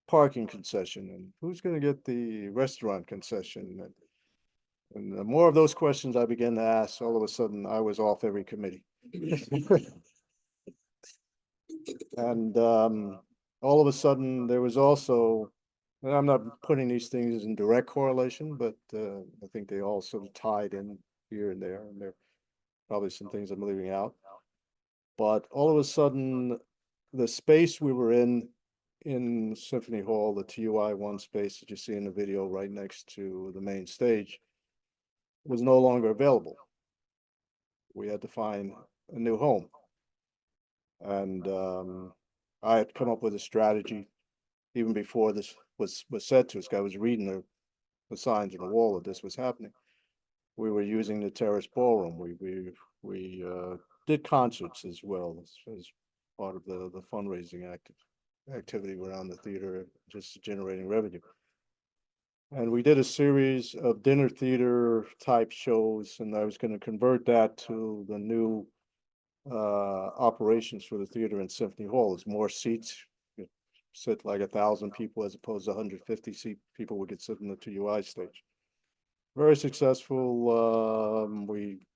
S17: parking concession, and who's going to get the restaurant concession? And the more of those questions I began to ask, all of a sudden I was off every committee. And all of a sudden there was also, and I'm not putting these things in direct correlation, but I think they all sort of tied in here and there, and there are probably some things I'm leaving out. But all of a sudden, the space we were in Symphony Hall, the TUI-1 space that you see in the video right next to the main stage, was no longer available. We had to find a new home. And I had come up with a strategy even before this was said to us. I was reading the signs on the wall that this was happening. We were using the terrace ballroom. We did concerts as well as part of the fundraising activity around the theater, just generating revenue. And we did a series of dinner theater type shows, and I was going to convert that to the new operations for the theater in Symphony Hall. There's more seats. You sit like 1,000 people as opposed to 150 seat people would get sit in the TUI stage. Very successful. We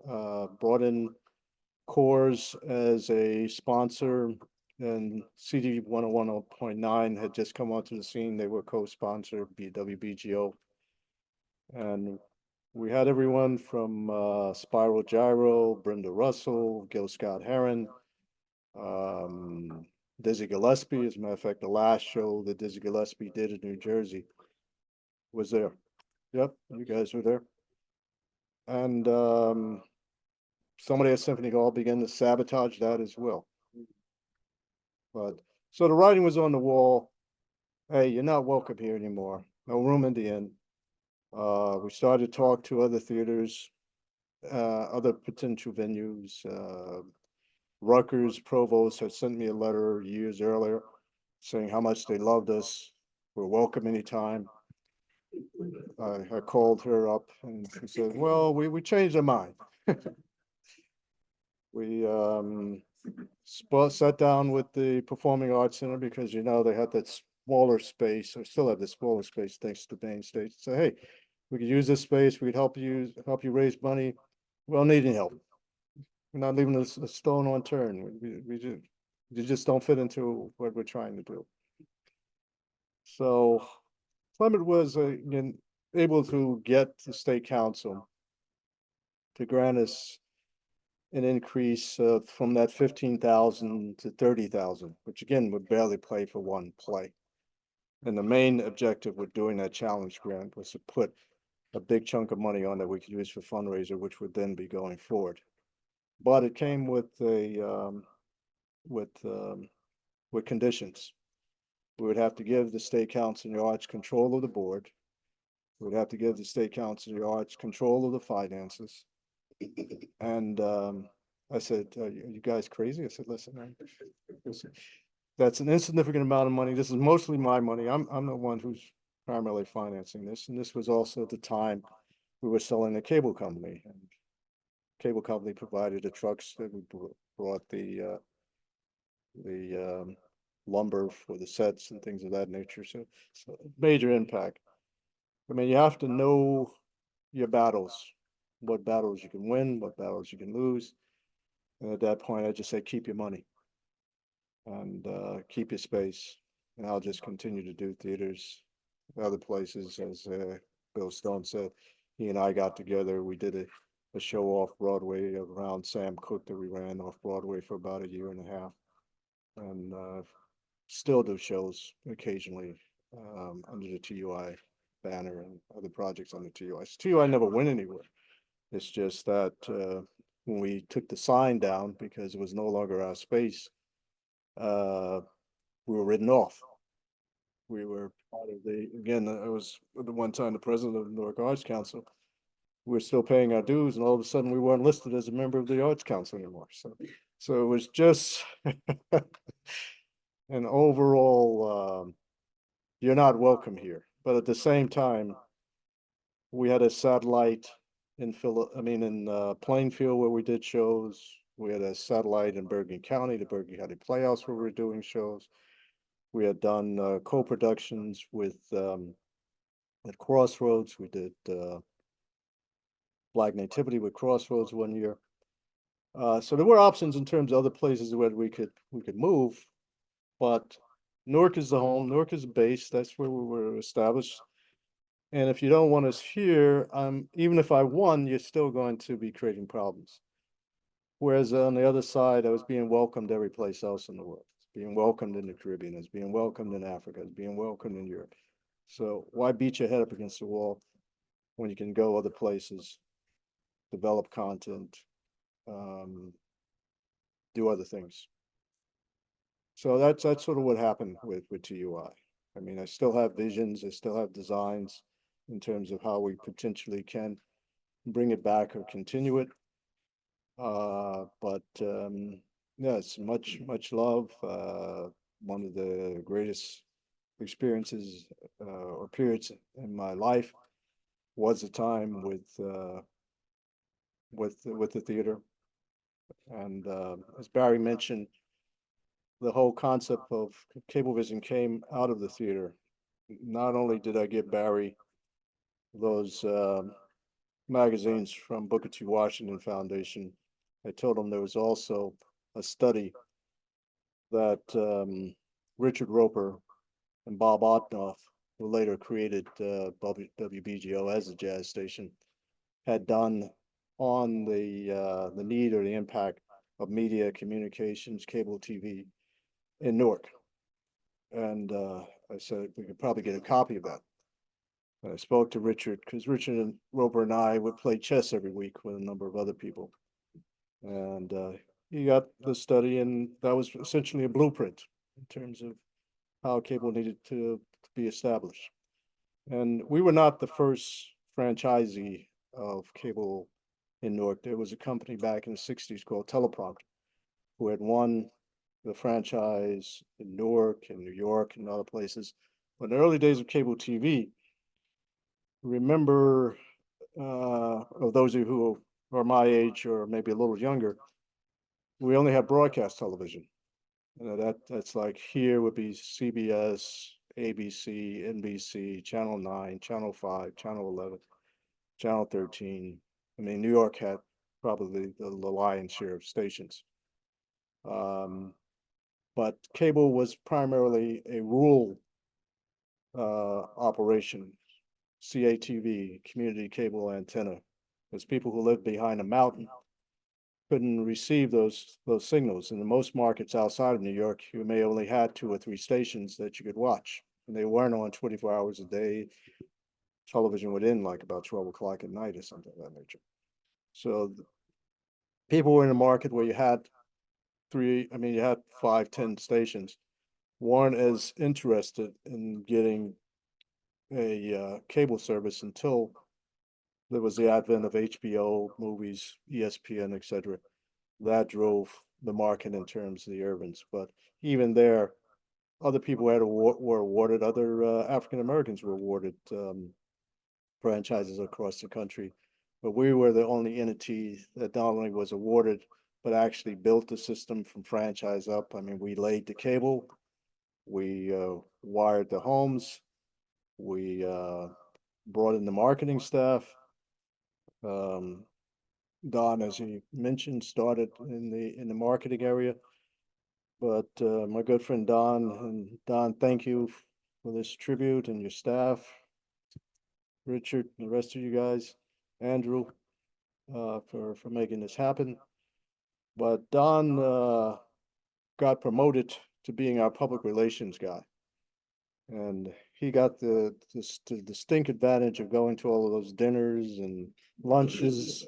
S17: brought in Coors as a sponsor, and CD 101.9 had just come onto the scene. They were co-sponsor, WBGO. And we had everyone from Spiral Gyro, Brenda Russell, Gil Scott Heron, Dizzy Gillespie. As a matter of fact, the last show that Dizzy Gillespie did in New Jersey was there. Yep, you guys were there. And somebody at Symphony Hall began to sabotage that as well. But so the writing was on the wall. Hey, you're not welcome here anymore. No room in the inn. We started to talk to other theaters, other potential venues. Rutgers Provost had sent me a letter years earlier saying how much they loved us. We're welcome anytime. I called her up and she said, well, we changed our mind. We sat down with the Performing Arts Center because, you know, they had that smaller space, or still have the smaller space next to the main stage. So, hey, we could use this space. We could help you raise money. We don't need any help. We're not leaving a stone unturned. We just don't fit into what we're trying to do. So Clement was again able to get the state council to grant us an increase from that 15,000 to 30,000, which again would barely pay for one play. And the main objective with doing that challenge grant was to put a big chunk of money on that we could use for fundraiser, which would then be going forward. But it came with with conditions. We would have to give the State Council of the Arts control of the board. We would have to give the State Council of the Arts control of the finances. And I said, are you guys crazy? I said, listen, that's an insignificant amount of money. This is mostly my money. I'm the one who's primarily financing this. And this was also at the time we were selling a cable company. And cable company provided the trucks that we brought the lumber for the sets and things of that nature. So major impact. I mean, you have to know your battles, what battles you can win, what battles you can lose. And at that point, I just said, keep your money and keep your space. And I'll just continue to do theaters, other places, as Bill Stone said. He and I got together. We did a show off Broadway around Sam Cooke that we ran off Broadway for about a year and a half. And still do shows occasionally under the TUI banner and other projects on the TUI. TUI never went anywhere. It's just that when we took the sign down because it was no longer our space, we were written off. We were part of again, I was at the one time the president of the Newark Arts Council. We were still paying our dues, and all of a sudden we weren't listed as a member of the Arts Council anymore. So it was just an overall, you're not welcome here. But at the same time, we had a satellite in Plainfield where we did shows. We had a satellite in Bergen County, the Bergen County Playhouse, where we were doing shows. We had done co-productions with at Crossroads. We did Black Nativity with Crossroads one year. So there were options in terms of other places where we could move, but Newark is the home. Newark is the base. That's where we were established. And if you don't want us here, even if I won, you're still going to be creating problems. Whereas on the other side, I was being welcomed every place else in the world. Being welcomed in the Caribbean, as being welcomed in Africa, as being welcomed in Europe. So why beat your head up against the wall when you can go other places, develop content, do other things? So that's sort of what happened with TUI. I mean, I still have visions, I still have designs in terms of how we potentially can bring it back or continue it. But yeah, it's much love. One of the greatest experiences or periods in my life was a time with the theater. And as Barry mentioned, the whole concept of Cablevision came out of the theater. Not only did I give Barry those magazines from Booker T. Washington Foundation, I told him there was also a study that Richard Roper and Bob Otnoff, who later created WBGO as a jazz station, had done on the need or the impact of media, communications, cable TV in Newark. And I said we could probably get a copy of that. And I spoke to Richard, because Richard and Roper and I would play chess every week with a number of other people. And he got the study, and that was essentially a blueprint in terms of how cable needed to be established. And we were not the first franchisee of cable in Newark. There was a company back in the 60s called Teleprompter, who had won the franchise in Newark and New York and other places. But in the early days of cable TV, remember, of those of you who are my age or maybe a little younger, we only had broadcast television. That's like here would be CBS, ABC, NBC, Channel 9, Channel 5, Channel 11, Channel 13. I mean, New York had probably the lion's share of stations. But cable was primarily a rural operation. CATV, community cable antenna. There's people who lived behind a mountain couldn't receive those signals. In most markets outside of New York, you may only had 2 or 3 stations that you could watch, and they weren't on 24 hours a day. Television would end like about 12 o'clock at night or something of that nature. So people were in a market where you had you had 5, 10 stations, weren't as interested in getting a cable service until there was the advent of HBO, movies, ESPN, etc. That drove the market in terms of the urbans. But even there, other people were awarded, other African Americans were awarded franchises across the country. But we were the only entity that not only was awarded, but actually built the system from franchise up. I mean, we laid the cable, we wired the homes, we brought in the marketing staff. Don, as he mentioned, started in the marketing area. But my good friend Don, thank you for this tribute and your staff, Richard, and the rest of you guys, Andrew, for making this happen. But Don got promoted to being our public relations guy. And he got the distinct advantage of going to all of those dinners and lunches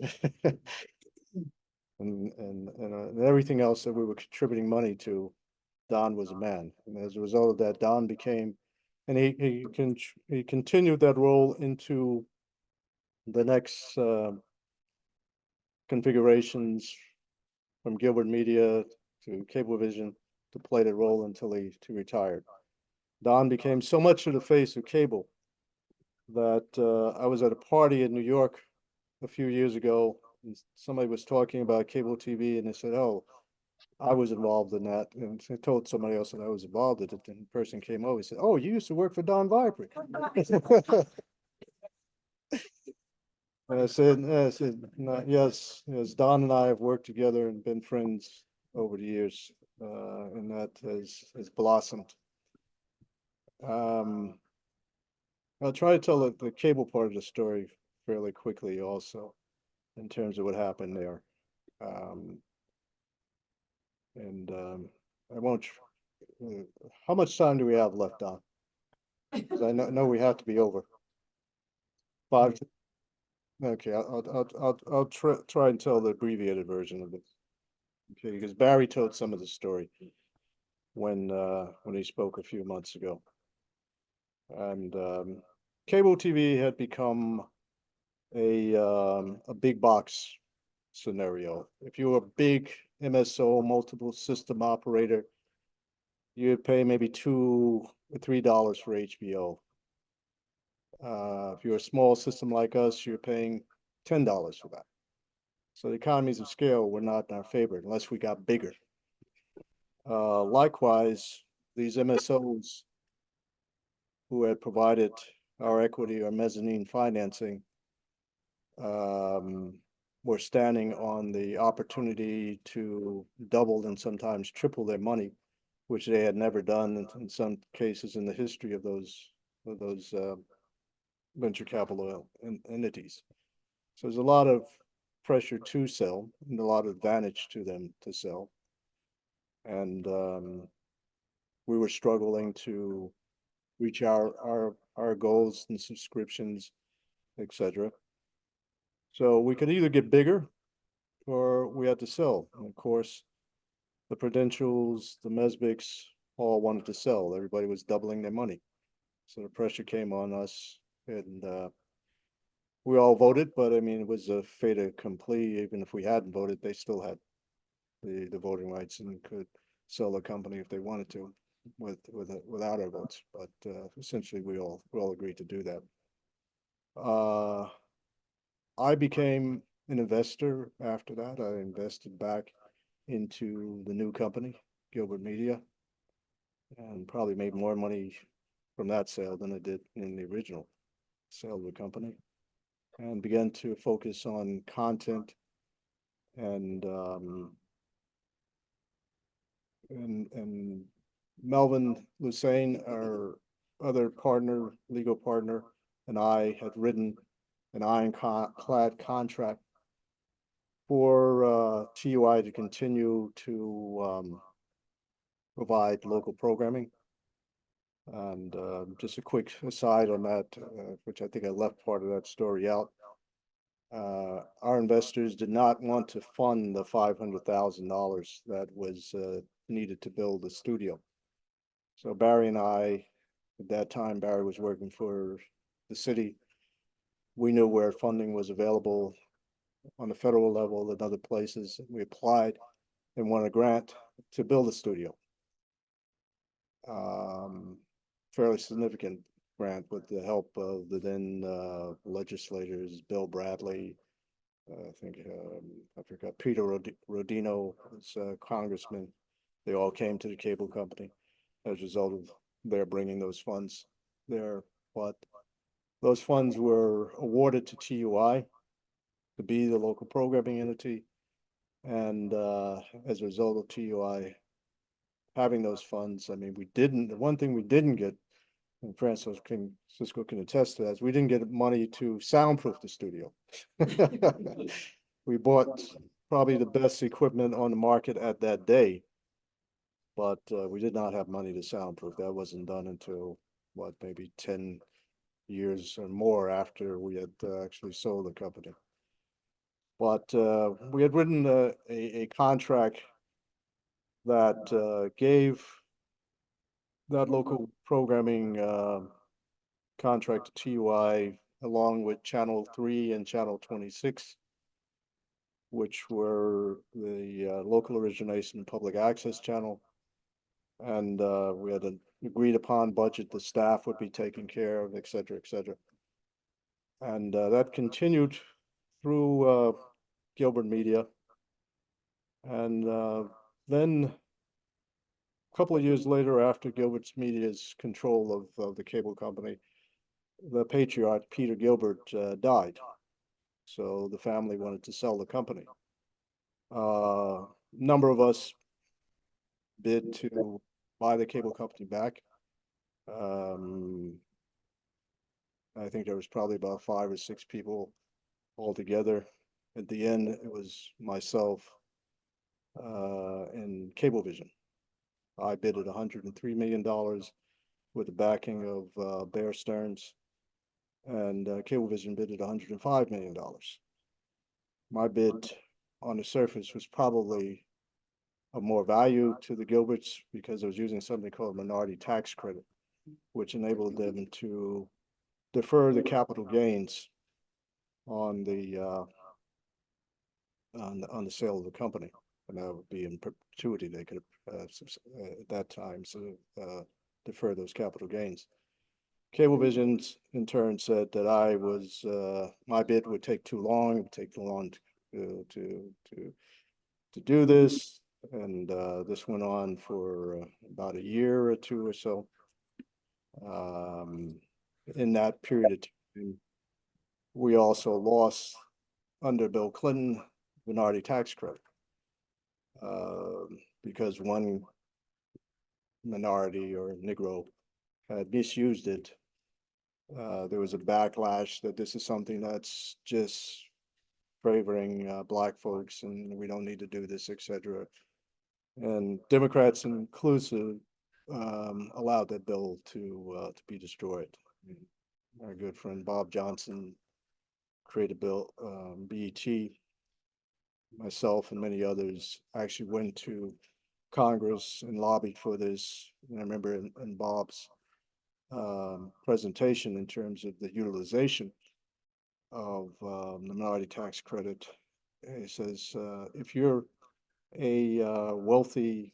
S17: and everything else that we were contributing money to. Don was a man, and as a result of that, Don became, and he continued that role into the next configurations from Gilbert Media to Cablevision to play the role until he retired. Don became so much of the face of cable that I was at a party in New York a few years ago, and somebody was talking about cable TV, and they said, "Oh, I was involved in that," and I told somebody else that I was involved in it, and the person came over and said, "Oh, you used to work for Don Viper." And I said, "No, yes, Don and I have worked together and been friends over the years, and that has blossomed." I'll try to tell the cable part of the story fairly quickly also, in terms of what happened there. I won't, how much time do we have left, Don? 'Cause I know we have to be over. 5. Okay, I'll try and tell the abbreviated version of it. Okay, because Barry told some of the story when he spoke a few months ago. And cable TV had become a big box scenario. If you were a big MSO, multiple system operator, you'd pay maybe $2 or $3 for HBO. If you're a small system like us, you're paying $10 for that. So the economies of scale were not in our favor unless we got bigger. Likewise, these MSOs who had provided our equity or mezzanine financing were standing on the opportunity to double and sometimes triple their money, which they had never done in some cases in the history of those venture capital entities. So there's a lot of pressure to sell and a lot of advantage to them to sell. And we were struggling to reach our goals and subscriptions, etc. So we could either get bigger or we had to sell. And of course, the Prudentials, the Mesbics all wanted to sell. Everybody was doubling their money. So the pressure came on us, and we all voted, but I mean, it was a fait accompli. Even if we hadn't voted, they still had the voting rights and could sell the company if they wanted to without our votes. But essentially, we all agreed to do that. I became an investor after that. I invested back into the new company, Gilbert Media, and probably made more money from that sale than I did in the original sale of the company, and began to focus on content and Melvin Lucane, our other partner, legal partner, and I had written an ironclad contract for TUI to continue to provide local programming. And just a quick aside on that, which I think I left part of that story out. Our investors did not want to fund the $500,000 that was needed to build the studio. So Barry and I, at that time, Barry was working for the city. We knew where funding was available on the federal level and other places. We applied and won a grant to build a studio. Fairly significant grant with the help of the then legislators, Bill Bradley, I think I forgot, Peter Rodino was a congressman. They all came to the cable company as a result of their bringing those funds there. But those funds were awarded to TUI, to be the local programming entity. And as a result of TUI having those funds, I mean, the one thing we didn't get, and Francisco can attest to that, is we didn't get money to soundproof the studio. We bought probably the best equipment on the market at that day, but we did not have money to soundproof. That wasn't done until, what, maybe 10 years or more after we had actually sold the company. But we had written a contract that gave that local programming contract to TUI along with Channel 3 and Channel 26, which were the local origination public access channel. And we had an agreed upon budget the staff would be taken care of, et cetera, et cetera. And that continued through Gilbert Media. And then a couple of years later, after Gilbert's Media's control of the cable company, the patriarch, Peter Gilbert, died. So the family wanted to sell the company. Number of us bid to buy the cable company back. I think there was probably about 5 or 6 people altogether. At the end, it was myself and Cablevision. I bid at $103 million with the backing of Bear Stearns, and Cablevision bid at $105 million. My bid on the surface was probably of more value to the Gilberts because I was using something called minority tax credit, which enabled them to defer the capital gains on the sale of the company, and that would be in perpetuity. They could at that time defer those capital gains. Cablevision in turn said that I was my bid would take too long. It would take too long to do this, and this went on for about a year or two or so. In that period of time, we also lost under Bill Clinton minority tax credit because one minority or Negro had misused it. There was a backlash that this is something that's just favoring Black folks and we don't need to do this, etc. And Democrats inclusive allowed that bill to be destroyed. Our good friend Bob Johnson created a bill, BET. Myself and many others actually went to Congress and lobbied for this. And I remember in Bob's presentation in terms of the utilization of the minority tax credit, he says, if you're a wealthy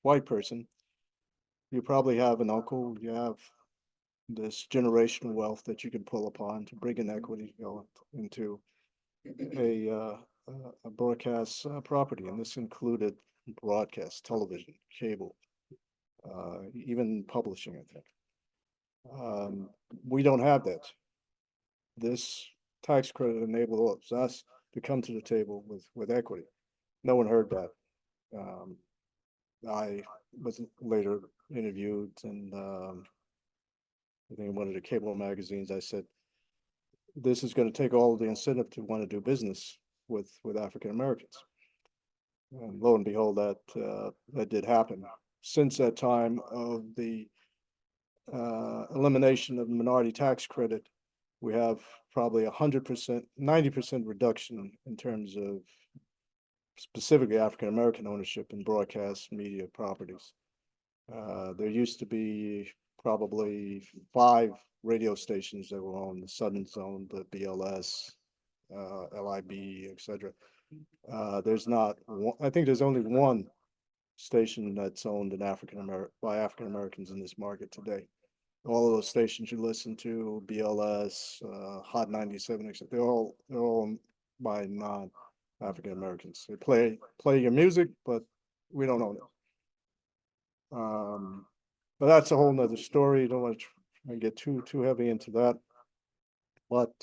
S17: white person, you probably have an uncle, you have this generational wealth that you can pull upon to bring in equity into a broadcast property, and this included broadcast, television, cable, even publishing, I think. We don't have that. This tax credit enabled us to come to the table with equity. No one heard that. I was later interviewed, and I think in one of the cable magazines, I said, this is going to take all of the incentive to want to do business with African Americans. And lo and behold, that did happen. Since that time of the elimination of the minority tax credit, we have probably 100%, 90% reduction in terms of specifically African American ownership in broadcast media properties. There used to be probably 5 radio stations that were owned: the Southern Zone, the BLS, LIB, etc. There's not one, I think there's only one station that's owned in by African Americans in this market today. All of those stations you listen to, BLS, Hot 97, etc., they're all owned by non-African Americans. They play your music, but we don't own it. But that's a whole nother story. Don't want to get too heavy into that. But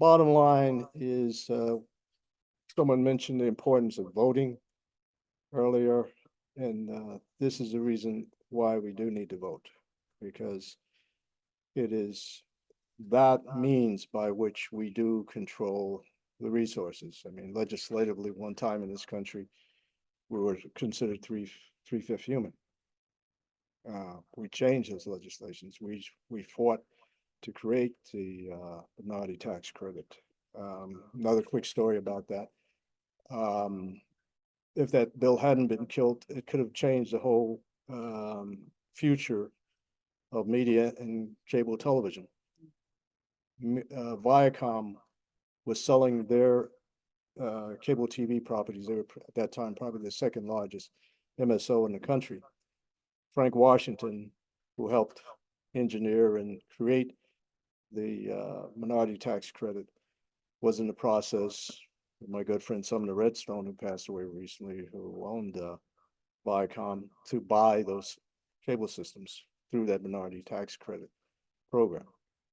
S17: bottom line is, someone mentioned the importance of voting earlier, and this is the reason why we do need to vote, because it is that means by which we do control the resources. I mean, legislatively, one time in this country, we were considered three-fifth human. We changed those legislations. We fought to create the minority tax credit. Another quick story about that. If that bill hadn't been killed, it could have changed the whole future of media and cable television. Viacom was selling their cable TV properties. They were at that time probably the second largest MSO in the country. Frank Washington, who helped engineer and create the minority tax credit, was in the process. My good friend Sumner Redstone, who passed away recently, who owned Viacom, to buy those cable systems through that minority tax credit program.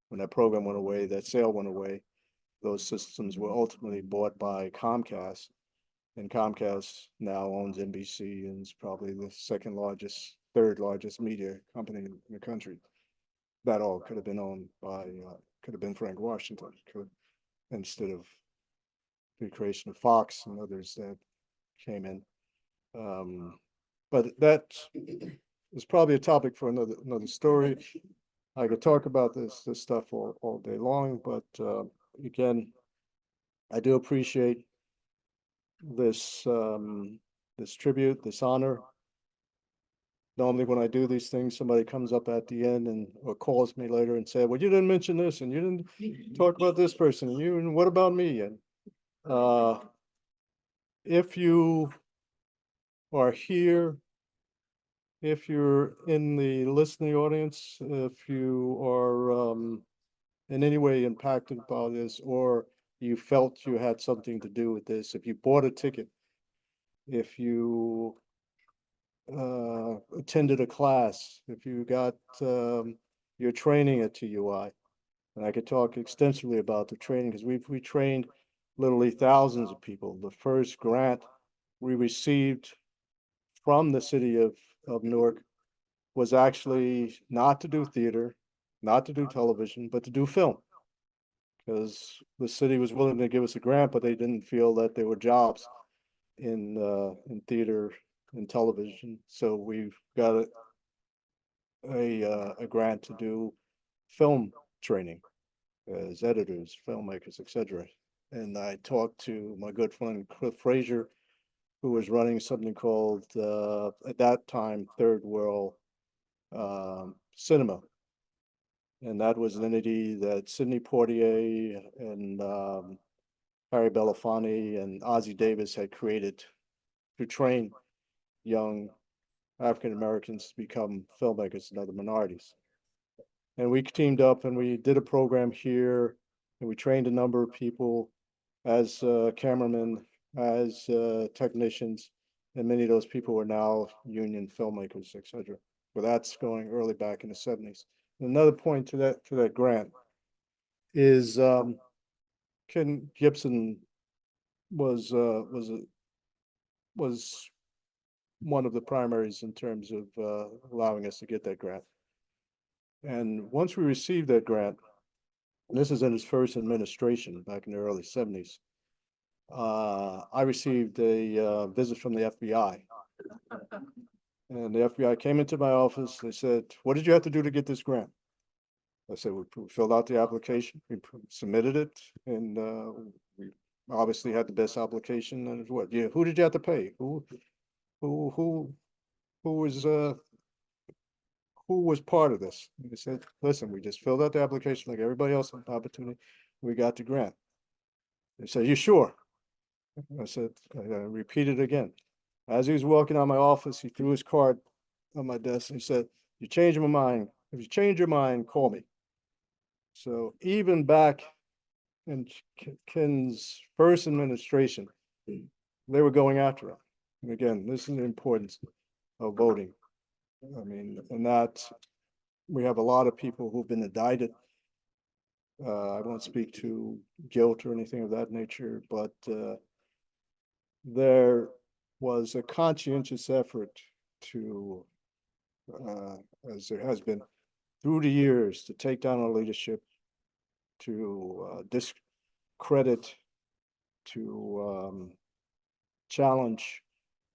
S17: When that program went away, that sale went away, those systems were ultimately bought by Comcast, and Comcast now owns NBC and is probably the third largest media company in the country. That all could have been owned by, could have been Frank Washington, instead of the creation of Fox and others that came in. But that is probably a topic for another story. I could talk about this stuff all day long, but again, I do appreciate this this tribute, this honor. Normally when I do these things, somebody comes up at the end or calls me later and said, well, you didn't mention this and you didn't talk about this person and what about me? And if you are here, if you're in the listening audience, if you are in any way impacted by this, or you felt you had something to do with this, if you bought a ticket, if you attended a class, if you got your training at TUI, and I could talk extensively about the training because we trained literally thousands of people. The first grant we received from the city of Newark was actually not to do theater, not to do television, but to do film. Because the city was willing to give us a grant, but they didn't feel that there were jobs in theater and television. So we've got a grant to do film training as editors, filmmakers, etc. And I talked to my good friend Cliff Frazier, who was running something called at that time Third World Cinema, and that was an entity that Sidney Poitier and Harry Belafonte and Ozzie Davis had created to train young African Americans to become filmmakers and other minorities. And we teamed up and we did a program here, and we trained a number of people as cameramen, as technicians, and many of those people are now union filmmakers, etc. But that's going early back in the 70s. Another point to that grant is Ken Gibson was one of the primaries in terms of allowing us to get that grant. And once we received that grant, and this is in his first administration back in the early 70s, I received a visit from the FBI. And the FBI came into my office. They said, what did you have to do to get this grant? I said, we filled out the application, we submitted it, and we obviously had the best application. And what? Yeah, who did you have to pay? Who was part of this? And they said, listen, we just filled out the application like everybody else had an opportunity. We got the grant. They said, you sure? I said, I repeated again. As he was walking out of my office, he threw his card on my desk and he said, you change my mind. If you change your mind, call me. So even back in Ken's first administration, they were going after him. And again, this is the importance of voting. I mean, and that we have a lot of people who've been indicted I won't speak to guilt or anything of that nature, but there was a conscientious effort to, as there has been through the years, to take down our leadership, to discredit, to challenge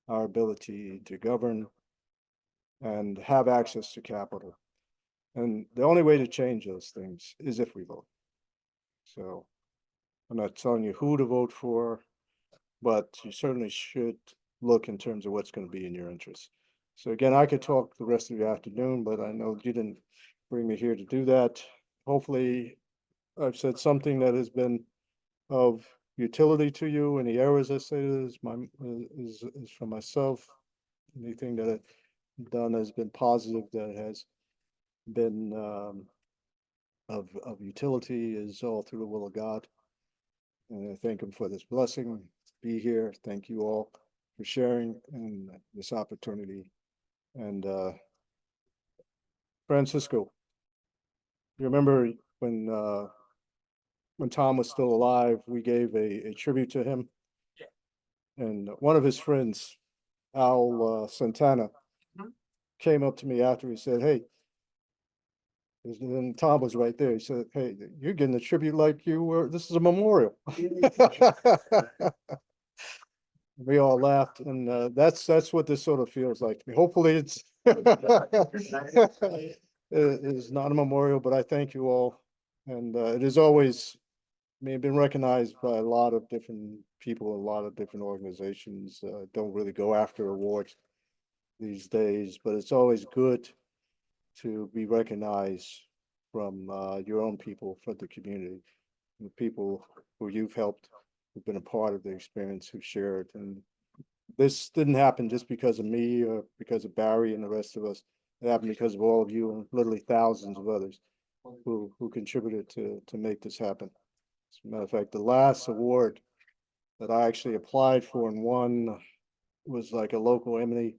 S17: our ability to govern and have access to capital. And the only way to change those things is if we vote. So I'm not telling you who to vote for, but you certainly should look in terms of what's going to be in your interest. So again, I could talk the rest of the afternoon, but I know you didn't bring me here to do that. Hopefully, I've said something that has been of utility to you. Any errors I say is from myself. Anything that I've done has been positive, that has been of utility, is all through the will of God. And I thank him for this blessing to be here. Thank you all for sharing and this opportunity. And Francisco, you remember when Tom was still alive, we gave a tribute to him. And one of his friends, Al Santana, came up to me after. He said, "Hey," and then Tom was right there. He said, "Hey, you're getting a tribute like you were. This is a memorial." We all laughed, and that's what this sort of feels like to me. Hopefully, it's is not a memorial, but I thank you all, and it is always, I mean, been recognized by a lot of different people, a lot of different organizations. Don't really go after awards these days, but it's always good to be recognized from your own people, from the community, the people who you've helped, who've been a part of the experience, who shared. And this didn't happen just because of me or because of Barry and the rest of us. It happened because of all of you and literally thousands of others who contributed to make this happen. As a matter of fact, the last award that I actually applied for and won was like a local emmy.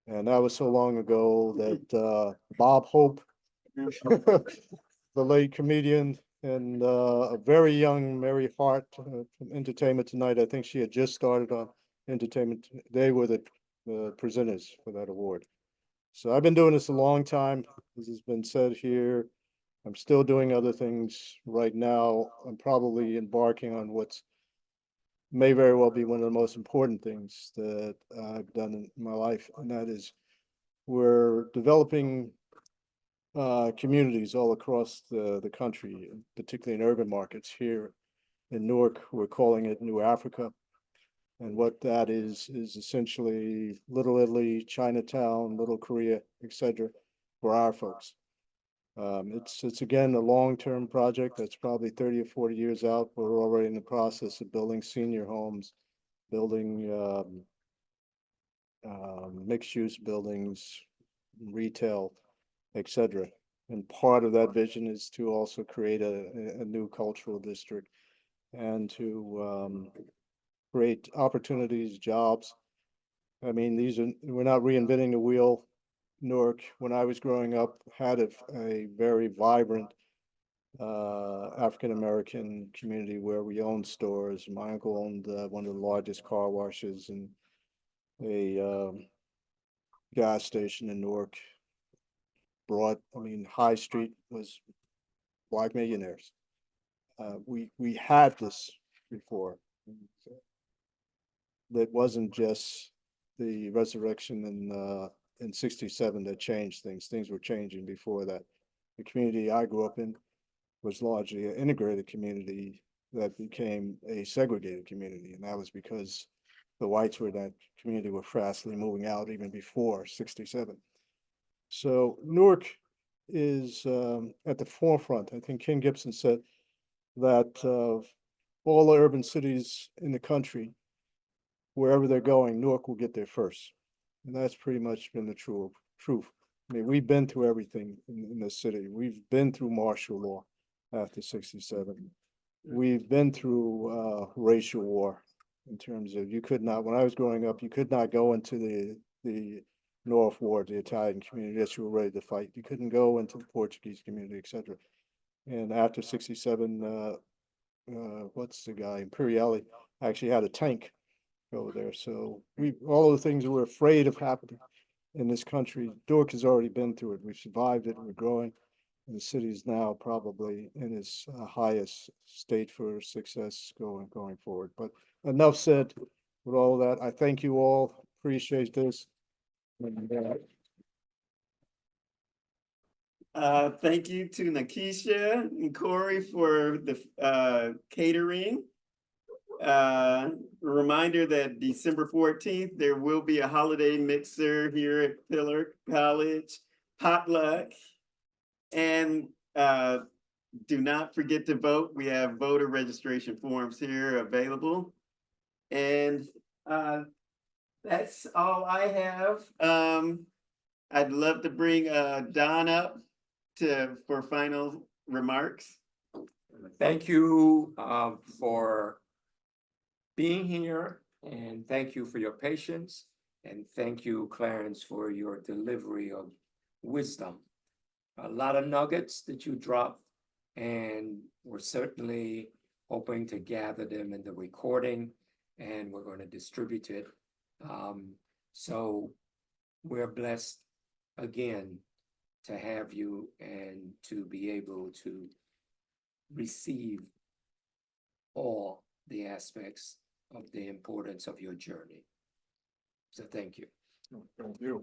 S17: And that was so long ago that Bob Hope, the late comedian, and a very young Mary Hart from Entertainment Tonight, I think she had just started on Entertainment. They were the presenters for that award. So I've been doing this a long time, as has been said here. I'm still doing other things right now. I'm probably embarking on what's may very well be one of the most important things that I've done in my life, and that is we're developing communities all across the country, particularly in urban markets. Here in Newark, we're calling it New Africa. And what that is essentially Little Italy, Chinatown, Little Korea, etc., for our folks. It's again a long-term project that's probably 30 or 40 years out. We're already in the process of building senior homes, building mixed-use buildings, retail, etc. And part of that vision is to also create a new cultural district and to create opportunities, jobs. I mean, we're not reinventing the wheel. Newark, when I was growing up, had a very vibrant African-American community where we owned stores. My uncle owned one of the largest car washes and a gas station in Newark. High Street was Black millionaires. We had this before. That wasn't just the resurrection in 67 that changed things. Things were changing before that. The community I grew up in was largely an integrated community that became a segregated community. And that was because the whites were in that community were fastly moving out even before 67. So Newark is at the forefront. I think Ken Gibson said that all the urban cities in the country, wherever they're going, Newark will get there first. And that's pretty much been the truth. I mean, we've been through everything in this city. We've been through martial law after 67. We've been through racial war in terms of you could not, when I was growing up, you could not go into the North Ward, the Italian community that you were ready to fight. You couldn't go into the Portuguese community, etc. And after 67, what's the guy, Imperiali, actually had a tank over there. So all the things that we're afraid of happening in this country, Newark has already been through it. We've survived it, we're growing. And the city is now probably in its highest state for success going forward. But enough said with all that. I thank you all, appreciate this. And,
S4: Thank you to Nakisha and Corey for the catering. Reminder that December 14th, there will be a holiday mixer here at Pillar College, potluck. And do not forget to vote. We have voter registration forms here available. And that's all I have. I'd love to bring Don up for final remarks.
S12: Thank you for being here, and thank you for your patience, and thank you, Clarence, for your delivery of wisdom. A lot of nuggets that you dropped, and we're certainly hoping to gather them in the recording, and we're going to distribute it. So we're blessed again to have you and to be able to receive all the aspects of the importance of your journey. So thank you.
S17: Thank you.